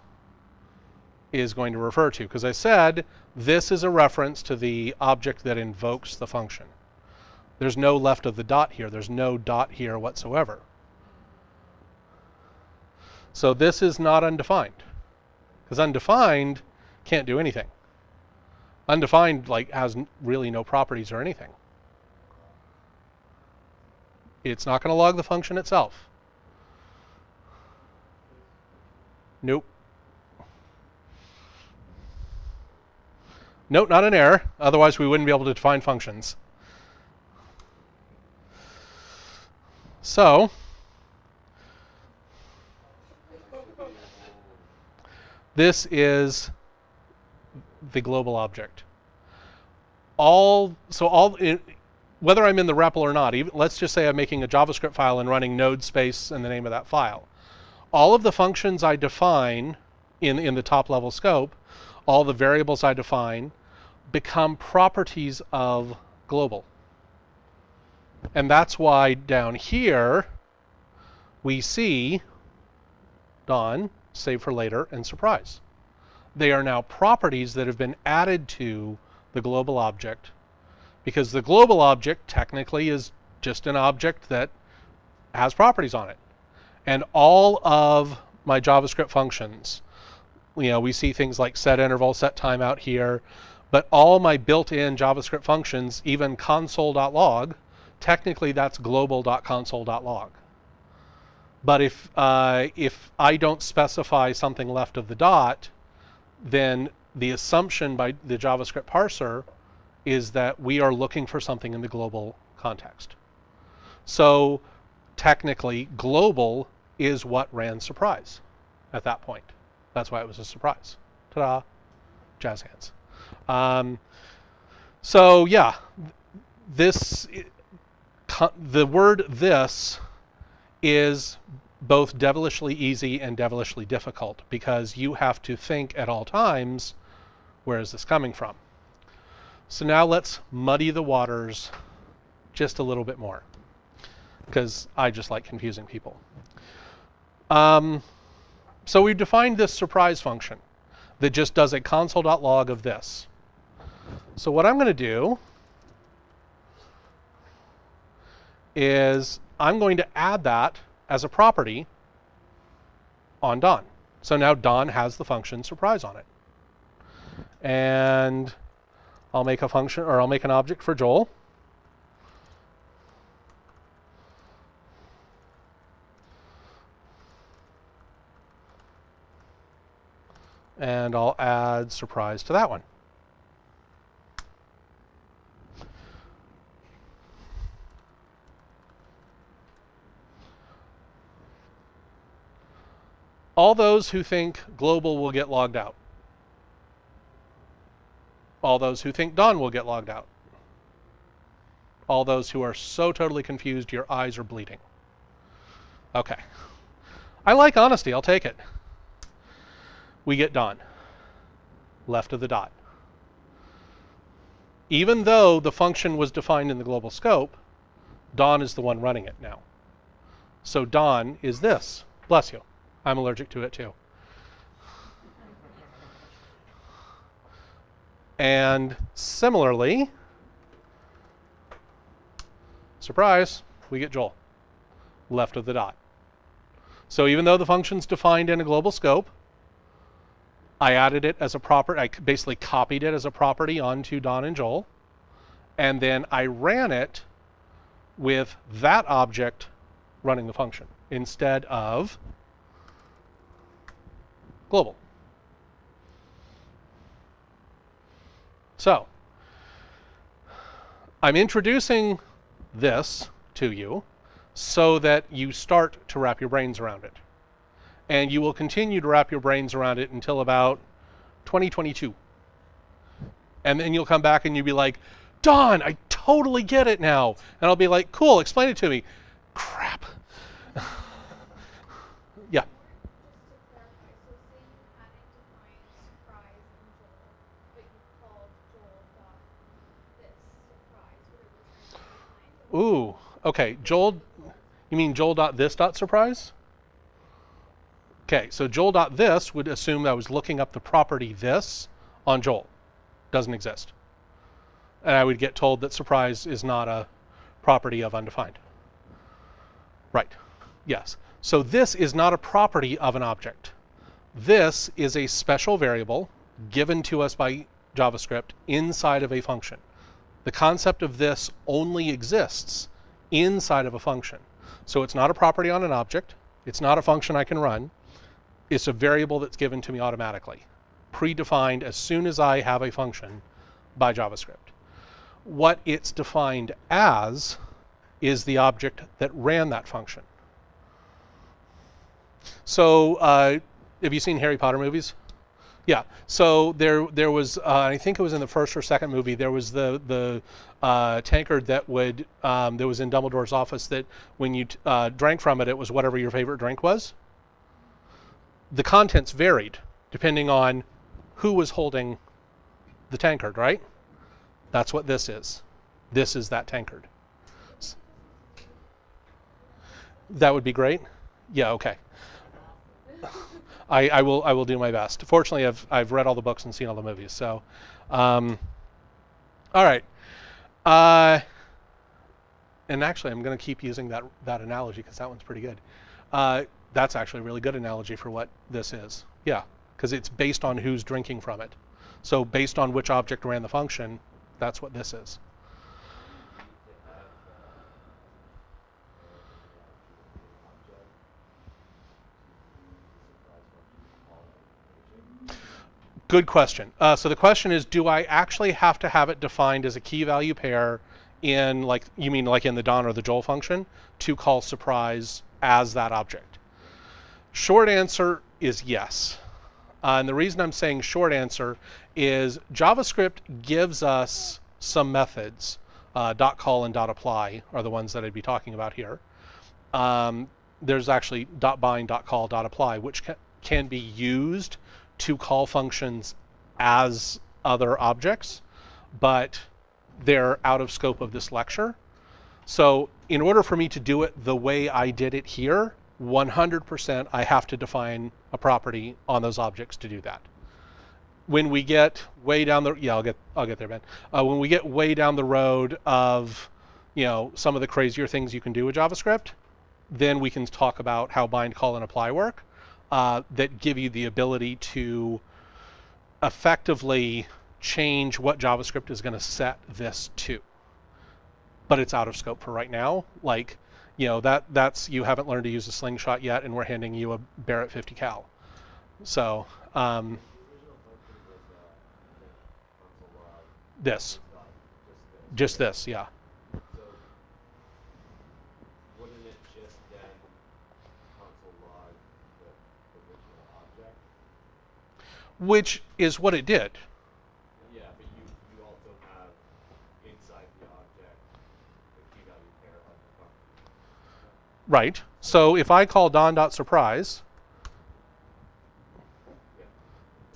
is going to refer to? Because I said this is a reference to the object that invokes the function. There's no left of the dot here. There's no dot here whatsoever. So this is not undefined. Because undefined can't do anything. Undefined has really no properties or anything. It's not going to log the function itself. Nope. Nope, not an error. Otherwise, we wouldn't be able to define functions. So, this is the global object. Whether I'm in the REPL or not, let's just say I'm making a JavaScript file and running node space and the name of that file. All of the functions I define in the top level scope, all the variables I define, become properties of global. And that's why down here we see Don, save for later, and surprise. They are now properties that have been added to the global object, because the global object technically is just an object that has properties on it. And all of my JavaScript functions, we see things like set interval, set timeout here, but all my built-in JavaScript functions, even console.log, technically that's global.console.log. But if I don't specify something left of the dot, then the assumption by the JavaScript parser is that we are looking for something in the global context. So technically, global is what ran surprise at that point. That's why it was a surprise. Ta-da! Jazz hands. So yeah, the word this is both devilishly easy and devilishly difficult, because you have to think at all times, Where is this coming from? So now let's muddy the waters just a little bit more, because I just like confusing people. So we've defined this surprise function that just does a console.log of this. So what I'm going to do is I'm going to add that as a property on Don. So now Don has the function surprise on it. And I'll make a function, or I'll make an object for Joel. And I'll add surprise to that one. All those who think global will get logged out. All those who think Don will get logged out. All those who are so totally confused your eyes are bleeding. Okay. I like honesty, I'll take it. We get Don, left of the dot. Even though the function was defined in the global scope, Don is the one running it now. So Don is this. Bless you. I'm allergic to it too. And similarly, surprise, we get Joel, left of the dot. So even though the function's defined in a global scope, I added it as a property, I basically copied it as a property onto Don and Joel, and then I ran it with that object running the function instead of global. So, I'm introducing this to you so that you start to wrap your brains around it. And you will continue to wrap your brains around it until about 2022. And then you'll come back and you'll be like, Don, I totally get it now. And I'll be like, cool, explain it to me. Crap. Yeah. Just to clarify, so say you hadn't defined surprise in Joel, but you called Joel dot this surprise, would it return undefined? Ooh, okay. Joel, you mean Joel.this.surprise? Okay, so Joel.this would assume I was looking up the property this on Joel. Doesn't exist. And I would get told that surprise is not a property of undefined. Right, yes. So this is not a property of an object. This is a special variable given to us by JavaScript inside of a function. The concept of this only exists inside of a function. So it's not a property on an object. It's not a function I can run. It's a variable that's given to me automatically, predefined as soon as I have a function by JavaScript. What it's defined as is the object that ran that function. So, have you seen Harry Potter movies? Yeah. So there was, I think it was in the first or second movie, there was the tankard that would that was in Dumbledore's office that when you drank from it, it was whatever your favorite drink was. The contents varied depending on who was holding the tankard, right? That's what this is. This is that tankard. That would be great. Yeah, okay. I will do my best. Fortunately, I've read all the books and seen all the movies. So, all right. And actually, I'm going to keep using that analogy because that one's pretty good. That's actually a really good analogy for what this is. Yeah, because it's based on who's drinking from it. So based on which object ran the function, that's what this is. Good question. So the question is, do I actually have to have it defined as a key value pair in, like, you mean like in the Don or the Joel function, to call surprise as that object? Short answer is yes. And the reason I'm saying short answer is JavaScript gives us some methods. .call and .apply are the ones that I'd be talking about here. There's actually .bind, .call, .apply, which can be used to call functions as other objects, but they're out of scope of this lecture. So in order for me to do it the way I did it here, 100% I have to define a property on those objects to do that. When we get way down the I'll get there, Ben. When we get way down the road of some of the crazier things you can do with JavaScript, then we can talk about how bind, call, and apply work that give you the ability to effectively change what JavaScript is going to set this to. But it's out of scope for right now. Like, that's you haven't learned to use a slingshot yet, and we're handing you a Barrett 50 cal. So this, just this, yeah. So wouldn't it just then console log the original object? Which is what it did. Yeah, but you also have inside the object the key value pair of the function. Right. So if I call don.surprise, Yeah.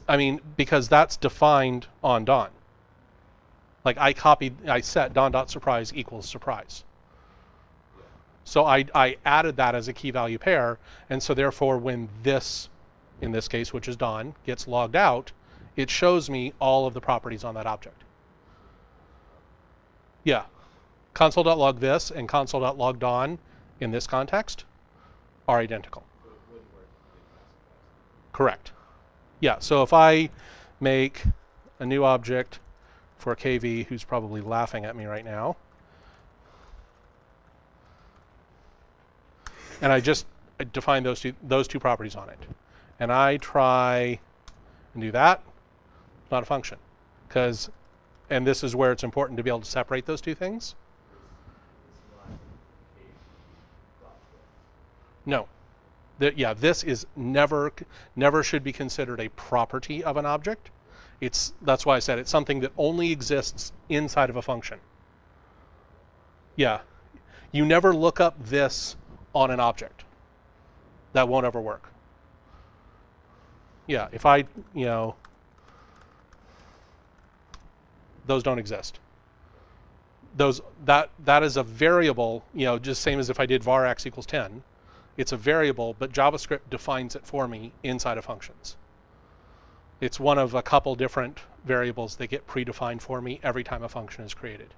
I mean, because that's defined on Don. Like I set don.surprise equals surprise. Yeah. So I added that as a key value pair, and so therefore when this, in this case, which is Don, gets logged out, it shows me all of the properties on that object. Yeah. Console.log this and console.log Don in this context are identical. So it wouldn't work if you did massive. Correct. Yeah, so if I make a new object for KV, who's probably laughing at me right now, and I define those two properties on it, and I try and do that, it's not a function, and this is where it's important to be able to separate those two things. It's not KV got this. No. This is never should be considered a property of an object. That's why I said it's something that only exists inside of a function. Yeah. You never look up this on an object. That won't ever work. Yeah, if I, those don't exist. That is a variable, just same as if I did var x equals 10. It's a variable, but JavaScript defines it for me inside of functions. It's one of a couple different variables that get predefined for me every time a function is created.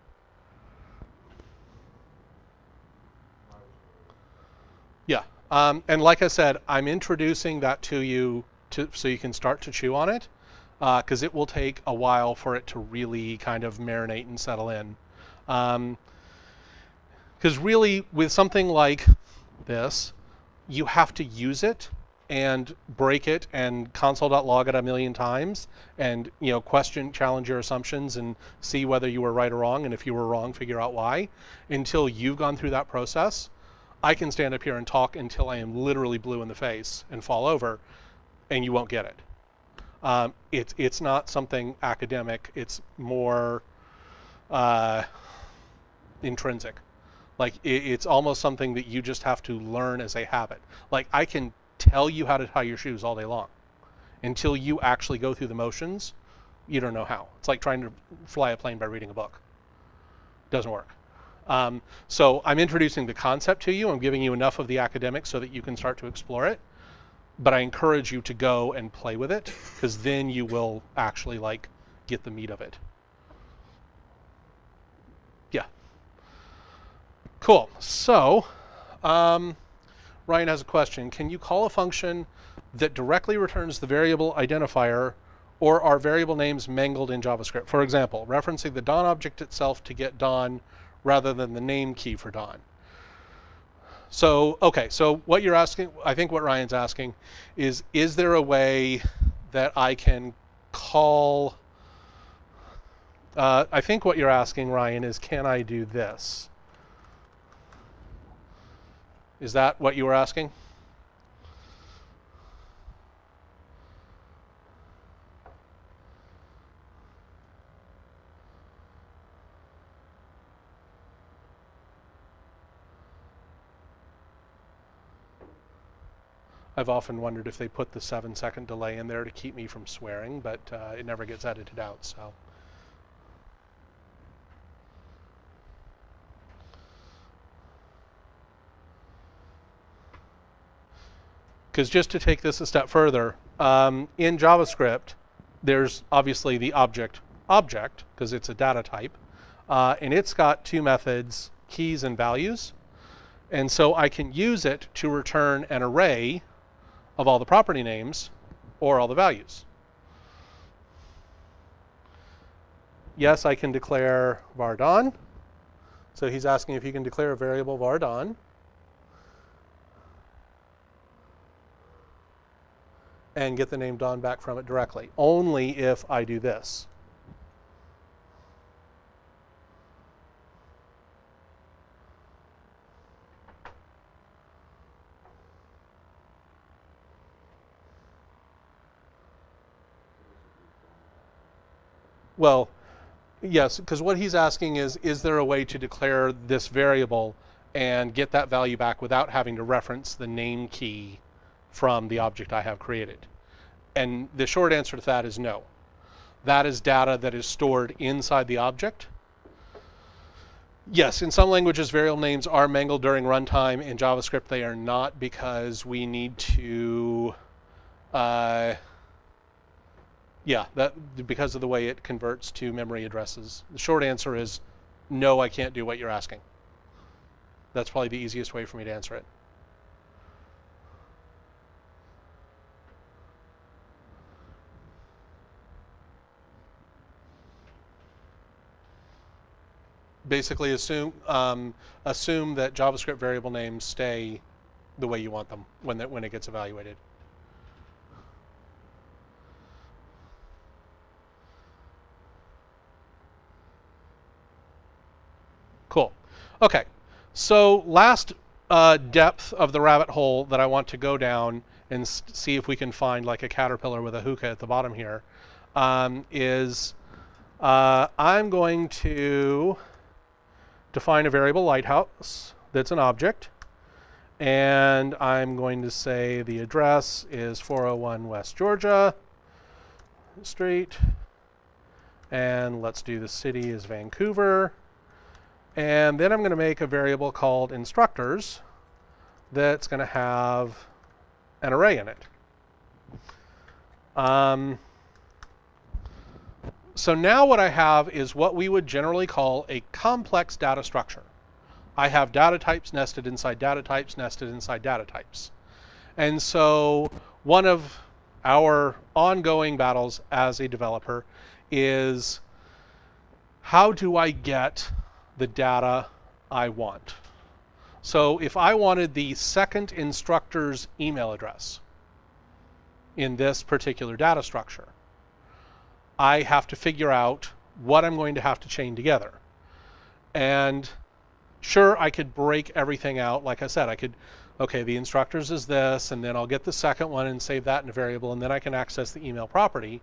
Yeah, and like I said, I'm introducing that to you so you can start to chew on it, because it will take a while for it to really kind of marinate and settle in. Because really, with something like this, you have to use it and break it and console.log it a million times and challenge your assumptions and see whether you were right or wrong, and if you were wrong, figure out why. Until you've gone through that process, I can stand up here and talk until I am literally blue in the face and fall over, and you won't get it. It's not something academic. It's more intrinsic. Like it's almost something that you just have to learn as a habit. Like I can tell you how to tie your shoes all day long. Until you actually go through the motions, you don't know how. It's like trying to fly a plane by reading a book. Doesn't work. So I'm introducing the concept to you. I'm giving you enough of the academics so that you can start to explore it. But I encourage you to go and play with it, because then you will actually get the meat of it. Yeah. Cool. So, Ryan has a question. Can you call a function that directly returns the variable identifier, or are variable names mangled in JavaScript? For example, referencing the Don object itself to get Don rather than the name key for Don. So, okay, so what you're asking, I think what Ryan's asking is there a way that I can call, I think what you're asking, Ryan, is can I do this? Is that what you were asking? I've often wondered if they put the 7-second delay in there to keep me from swearing, but it never gets edited out, so. Because just to take this a step further, in JavaScript, there's obviously the object, because it's a data type, and it's got two methods, keys and values. And so I can use it to return an array of all the property names or all the values. Yes, I can declare var_don. So he's asking if you can declare a variable var_don. And get the name Don back from it directly. Only if I do this. Well, yes, because what he's asking is there a way to declare this variable and get that value back without having to reference the name key from the object I have created? And the short answer to that is no. That is data that is stored inside the object. Yes, in some languages, variable names are mangled during runtime. In JavaScript, they are not, because we need to, because of the way it converts to memory addresses. The short answer is no, I can't do what you're asking. That's probably the easiest way for me to answer it. Basically assume that JavaScript variable names stay the way you want them when it gets evaluated. Cool. Okay. So last depth of the rabbit hole that I want to go down and see if we can find like a caterpillar with a hookah at the bottom here is I'm going to define a variable lighthouse that's an object, and I'm going to say the address is 401 West Georgia Street, and let's do the city is Vancouver, and then I'm going to make a variable called instructors that's going to have an array in it. So now what I have is what we would generally call a complex data structure. I have data types nested inside data types nested inside data types. And so one of our ongoing battles as a developer is, how do I get the data I want? So if I wanted the second instructor's email address in this particular data structure, I have to figure out what I'm going to have to chain together. And sure, I could break everything out. Like I said, I could, okay, the instructors is this, and then I'll get the second one and save that in a variable, and then I can access the email property.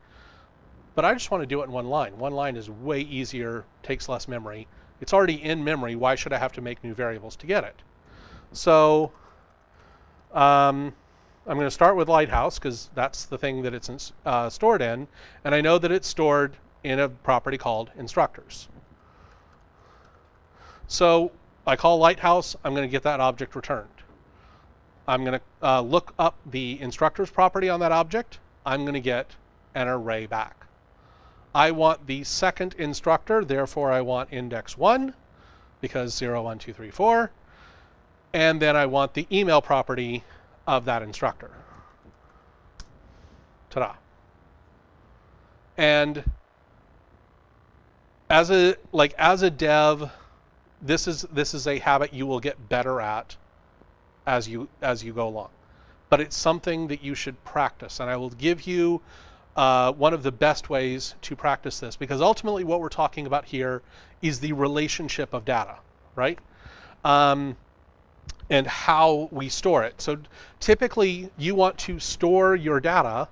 But I just want to do it in one line. One line is way easier, takes less memory. It's already in memory. Why should I have to make new variables to get it? So I'm going to start with Lighthouse because that's the thing that it's stored in, and I know that it's stored in a property called instructors. So I call Lighthouse, I'm going to get that object returned. I'm going to look up the instructors property on that object. I'm going to get an array back. I want the second instructor, therefore I want index 1 because 0, 1, 2, 3, 4. And then I want the email property of that instructor. Ta-da. And as a dev, this is a habit you will get better at as you go along. But it's something that you should practice, and I will give you one of the best ways to practice this, because ultimately what we're talking about here is the relationship of data, right? And how we store it. So typically you want to store your data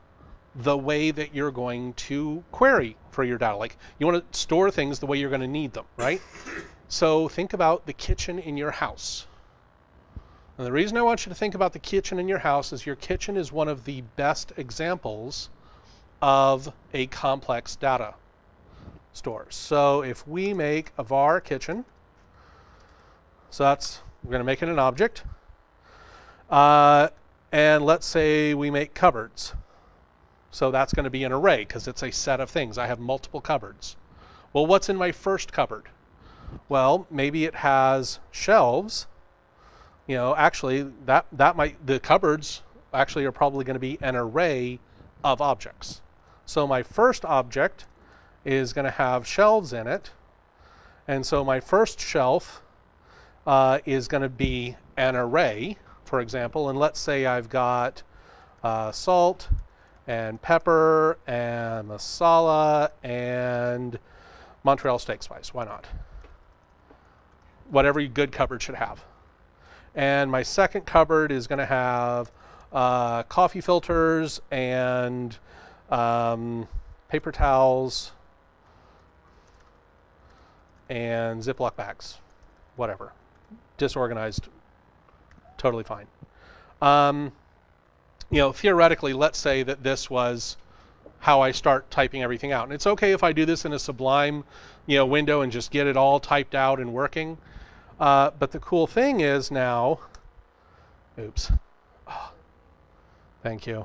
the way that you're going to query for your data. Like you want to store things the way you're going to need them, right? So think about the kitchen in your house. And the reason I want you to think about the kitchen in your house is your kitchen is one of the best examples of a complex data store. So if we make a var kitchen, so we're going to make it an object. And let's say we make cupboards. So that's going to be an array because it's a set of things. I have multiple cupboards. Well, what's in my first cupboard? Well, maybe it has shelves. Actually, the cupboards actually are probably going to be an array of objects. So my first object is going to have shelves in it. And so my first shelf is going to be an array, for example. And let's say I've got salt and pepper and masala and Montreal steak spice. Why not? What every good cupboard should have. And my second cupboard is going to have coffee filters and paper towels and Ziploc bags. Whatever. Disorganized. Totally fine. Theoretically, let's say that this was how I start typing everything out. And it's okay if I do this in a Sublime, window and just get it all typed out and working. But the cool thing is now, oops, oh, thank you.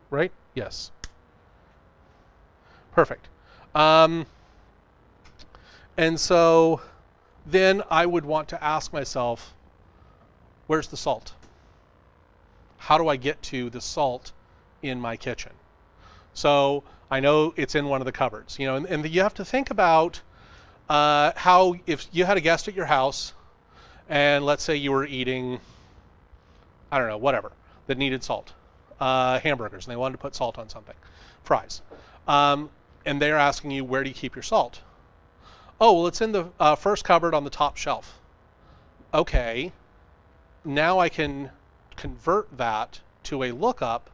Right? Yes. Perfect. And so then I would want to ask myself, where's the salt? How do I get to the salt in my kitchen? So I know it's in one of the cupboards, and you have to think about how, if you had a guest at your house and let's say you were eating, I don't know, whatever, that needed salt, hamburgers, and they wanted to put salt on something, fries, and they're asking you, where do you keep your salt? Oh, well, it's in the first cupboard on the top shelf. Okay, now I can convert that to a lookup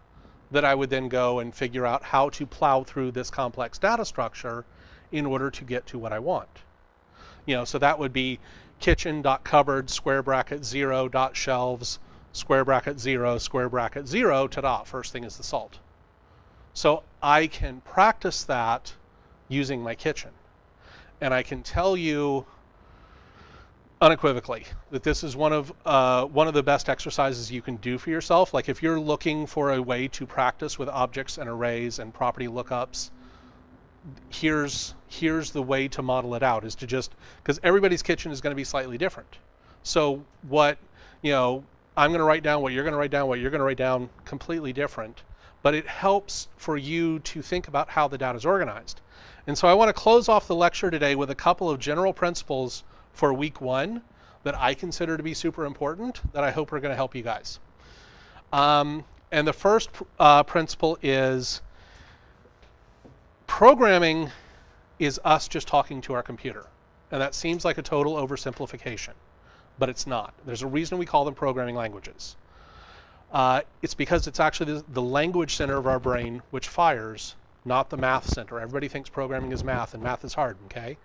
that I would then go and figure out how to plow through this complex data structure in order to get to what I want. So that would be kitchen.cupboard square bracket 0 dot shelves square bracket 0 square bracket 0 ta-da, first thing is the salt. So I can practice that using my kitchen. And I can tell you unequivocally that this is one of the best exercises you can do for yourself. Like if you're looking for a way to practice with objects and arrays and property lookups, here's the way to model it out, is to just, because everybody's kitchen is going to be slightly different. So what, I'm going to write down, what you're going to write down, what you're going to write down, completely different. But it helps for you to think about how the data is organized. And so I want to close off the lecture today with a couple of general principles for week 1 that I consider to be super important that I hope are going to help you guys. And the first principle is programming is us just talking to our computer. And that seems like a total oversimplification, but it's not. There's a reason we call them programming languages. It's because it's actually the language center of our brain which fires, not the math center. Everybody thinks programming is math, and math is hard, okay?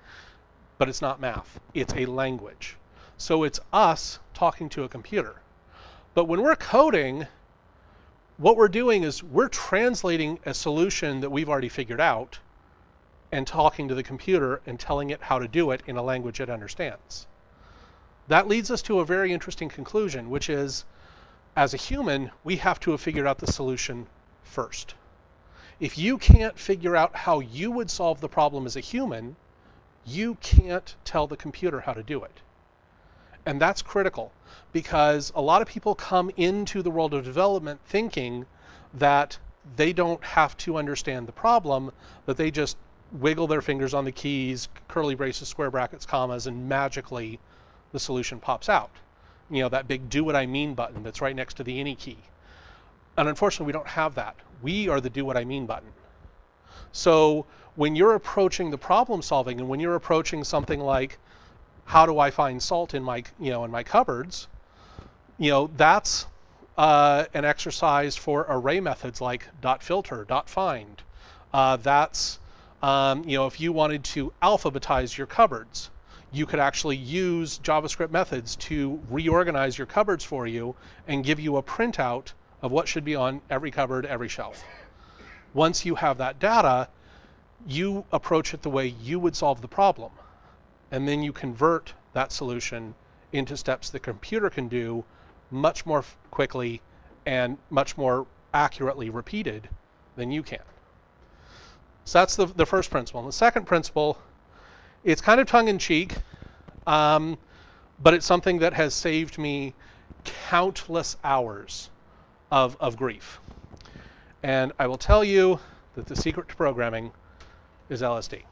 But it's not math. It's a language. So it's us talking to a computer. But when we're coding, what we're doing is we're translating a solution that we've already figured out and talking to the computer and telling it how to do it in a language it understands. That leads us to a very interesting conclusion, which is, as a human, we have to have figured out the solution first. If you can't figure out how you would solve the problem as a human, you can't tell the computer how to do it. And that's critical, because a lot of people come into the world of development thinking that they don't have to understand the problem, that they just wiggle their fingers on the keys, curly braces, square brackets, commas, and magically the solution pops out. That big do what I mean button that's right next to the any key. And unfortunately, we don't have that. We are the do what I mean button. So when you're approaching the problem solving, and when you're approaching something like, how do I find salt in my, in my cupboards, that's an exercise for array methods like .filter, .find, That's, if you wanted to alphabetize your cupboards, you could actually use JavaScript methods to reorganize your cupboards for you and give you a printout of what should be on every cupboard, every shelf. Once you have that data, you approach it the way you would solve the problem. And then you convert that solution into steps the computer can do much more quickly and much more accurately repeated than you can. So that's the first principle. And the second principle, it's kind of tongue-in-cheek, but it's something that has saved me countless hours of grief. And I will tell you that the secret to programming is LSD.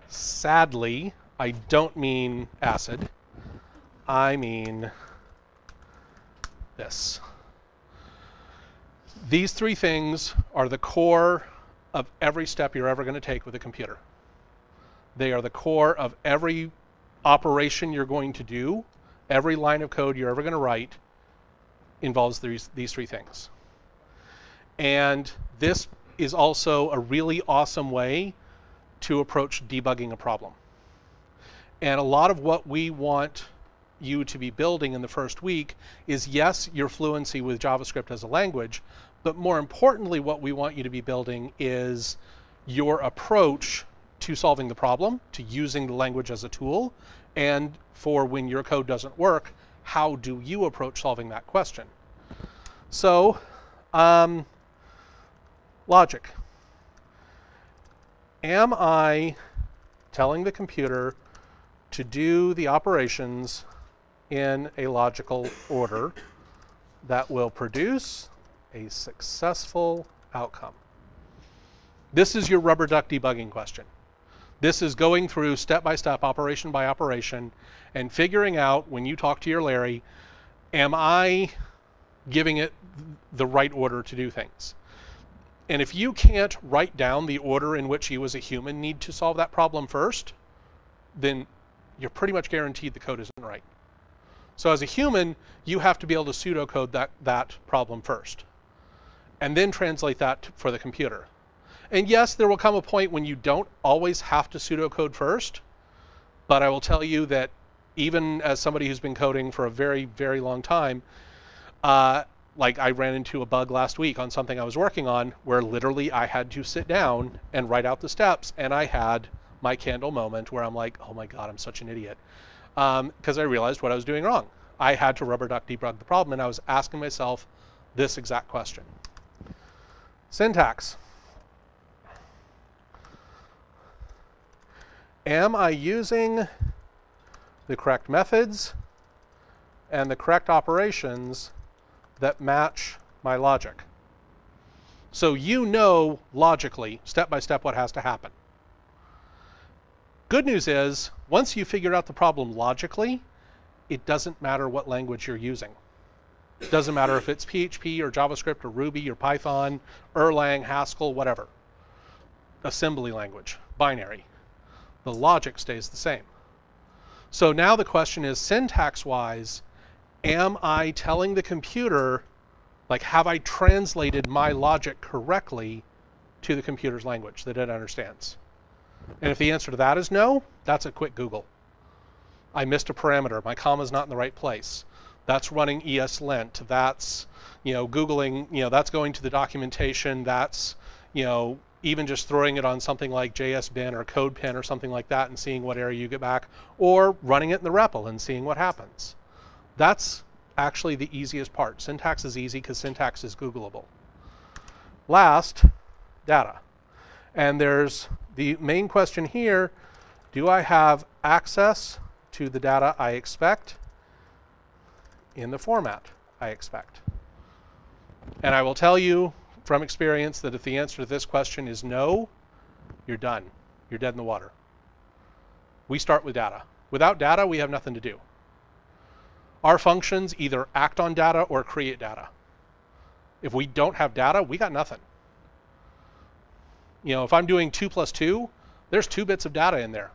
Sadly, I don't mean acid. I mean this. These three things are the core of every step you're ever going to take with a computer. They are the core of every operation you're going to do. Every line of code you're ever going to write involves these three things. And this is also a really awesome way to approach debugging a problem. And a lot of what we want you to be building in the first week is, yes, your fluency with JavaScript as a language, but more importantly, what we want you to be building is your approach to solving the problem, to using the language as a tool, and for when your code doesn't work, how do you approach solving that question? So, logic. Am I telling the computer to do the operations in a logical order that will produce a successful outcome? This is your rubber duck debugging question. This is going through step by step, operation by operation, and figuring out, when you talk to your Larry, am I giving it the right order to do things? And if you can't write down the order in which you as a human need to solve that problem first, then you're pretty much guaranteed the code isn't right. So as a human, you have to be able to pseudocode that problem first, and then translate that for the computer. And yes, there will come a point when you don't always have to pseudocode first, but I will tell you that even as somebody who's been coding for a very, very long time, like I ran into a bug last week on something I was working on where literally I had to sit down and write out the steps, and I had my candle moment where I'm like, oh my God, I'm such an idiot. Because I realized what I was doing wrong. I had to rubber duck debug the problem, and I was asking myself this exact question. Syntax. Am I using the correct methods and the correct operations that match my logic? So you know logically, step by step, what has to happen. Good news is, once you figure out the problem logically, it doesn't matter what language you're using. It doesn't matter if it's PHP or JavaScript or Ruby or Python, Erlang, Haskell, whatever. Assembly language, binary. The logic stays the same. So now the question is, syntax-wise, am I telling the computer, like, have I translated my logic correctly to the computer's language that it understands? And if the answer to that is no, that's a quick Google. I missed a parameter. My comma's not in the right place. That's running ESLint. That's, Googling, that's going to the documentation. That's, even just throwing it on something like JSBin or CodePen or something like that and seeing what error you get back, or running it in the REPL and seeing what happens. That's actually the easiest part. Syntax is easy because syntax is Googleable. Last, data. And there's the main question here, do I have access to the data I expect in the format I expect? And I will tell you from experience that if the answer to this question is no, you're done. You're dead in the water. We start with data. Without data, we have nothing to do. Our functions either act on data or create data. If we don't have data, we got nothing. If I'm doing 2 + 2, there's 2 bits of data in there.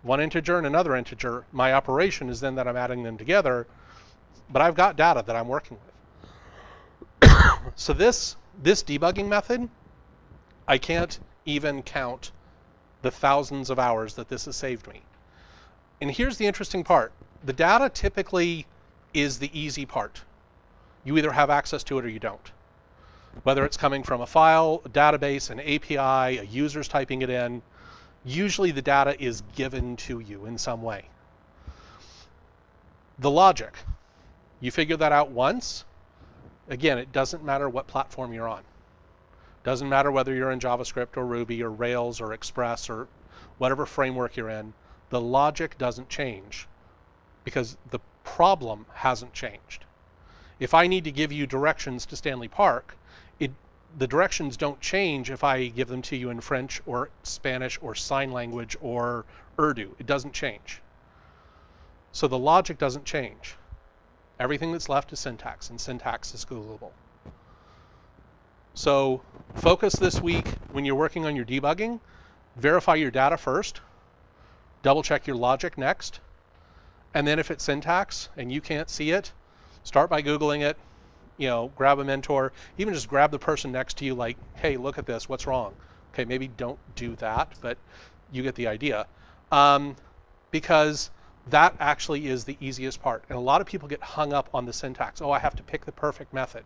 One integer and another integer. My operation is then that I'm adding them together, but I've got data that I'm working with. So this this debugging method, I can't even count the thousands of hours that this has saved me. And here's the interesting part. The data typically is the easy part. You either have access to it or you don't. Whether it's coming from a file, a database, an API, a user's typing it in, usually the data is given to you in some way. The logic, you figure that out once. Again, it doesn't matter what platform you're on. Doesn't matter whether you're in JavaScript or Ruby or Rails or Express or whatever framework you're in. The logic doesn't change because the problem hasn't changed. If I need to give you directions to Stanley Park, the directions don't change if I give them to you in French or Spanish or sign language or Urdu. It doesn't change. So the logic doesn't change. Everything that's left is syntax, and syntax is Googleable. So focus this week when you're working on your debugging. Verify your data first. Double check your logic next. And then if it's syntax and you can't see it, start by Googling it. You know, grab a mentor. Even just grab the person next to you like, hey, look at this. What's wrong? Okay, maybe don't do that, but you get the idea. Because that actually is the easiest part. And a lot of people get hung up on the syntax. Oh, I have to pick the perfect method.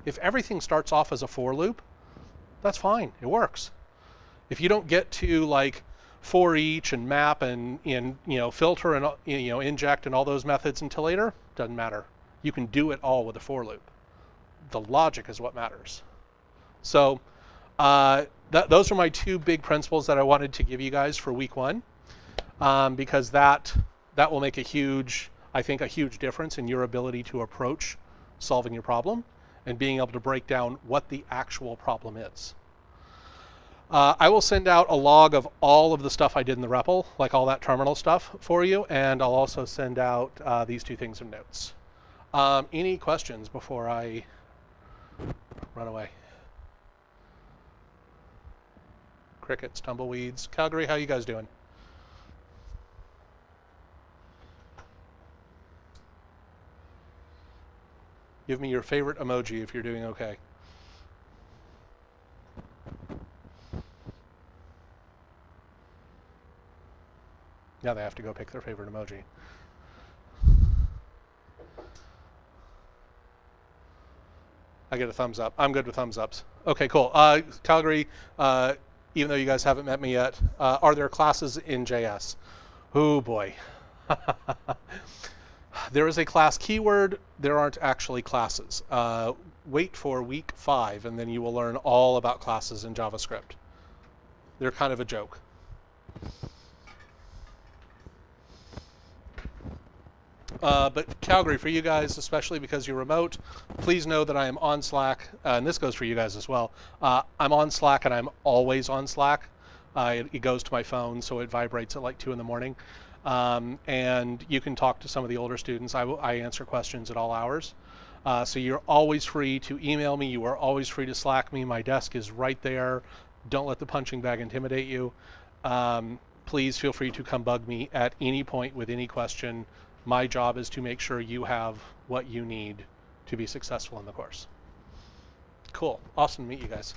If everything starts off as a for loop, that's fine. It works. If you don't get to like for each and map and filter and inject and all those methods until later, doesn't matter. You can do it all with a for loop. The logic is what matters. So those are my two big principles that I wanted to give you guys for week one, because that will make a huge difference in your ability to approach solving your problem and being able to break down what the actual problem is. I will send out a log of all of the stuff I did in the REPL, like all that terminal stuff for you, and I'll also send out these two things in notes. Any questions before I run away? Crickets, tumbleweeds. Calgary, how you guys doing? Give me your favorite emoji if you're doing okay. Now they have to go pick their favorite emoji. I get a thumbs up. I'm good with thumbs ups. Okay, cool. Calgary, even though you guys haven't met me yet, are there classes in JS? Oh boy. There is a class keyword. There aren't actually classes. Wait for week 5 and then you will learn all about classes in JavaScript. They're kind of a joke. But Calgary, for you guys, especially because you're remote, please know that I am on Slack, and this goes for you guys as well. I'm on Slack, and I'm always on Slack. It goes to my phone, so it vibrates at like 2 in the morning. And you can talk to some of the older students. I answer questions at all hours. So you're always free to email me. You are always free to Slack me. My desk is right there. Don't let the punching bag intimidate you. Please feel free to come bug me at any point with any question. My job is to make sure you have what you need to be successful in the course. Cool. Awesome to meet you guys.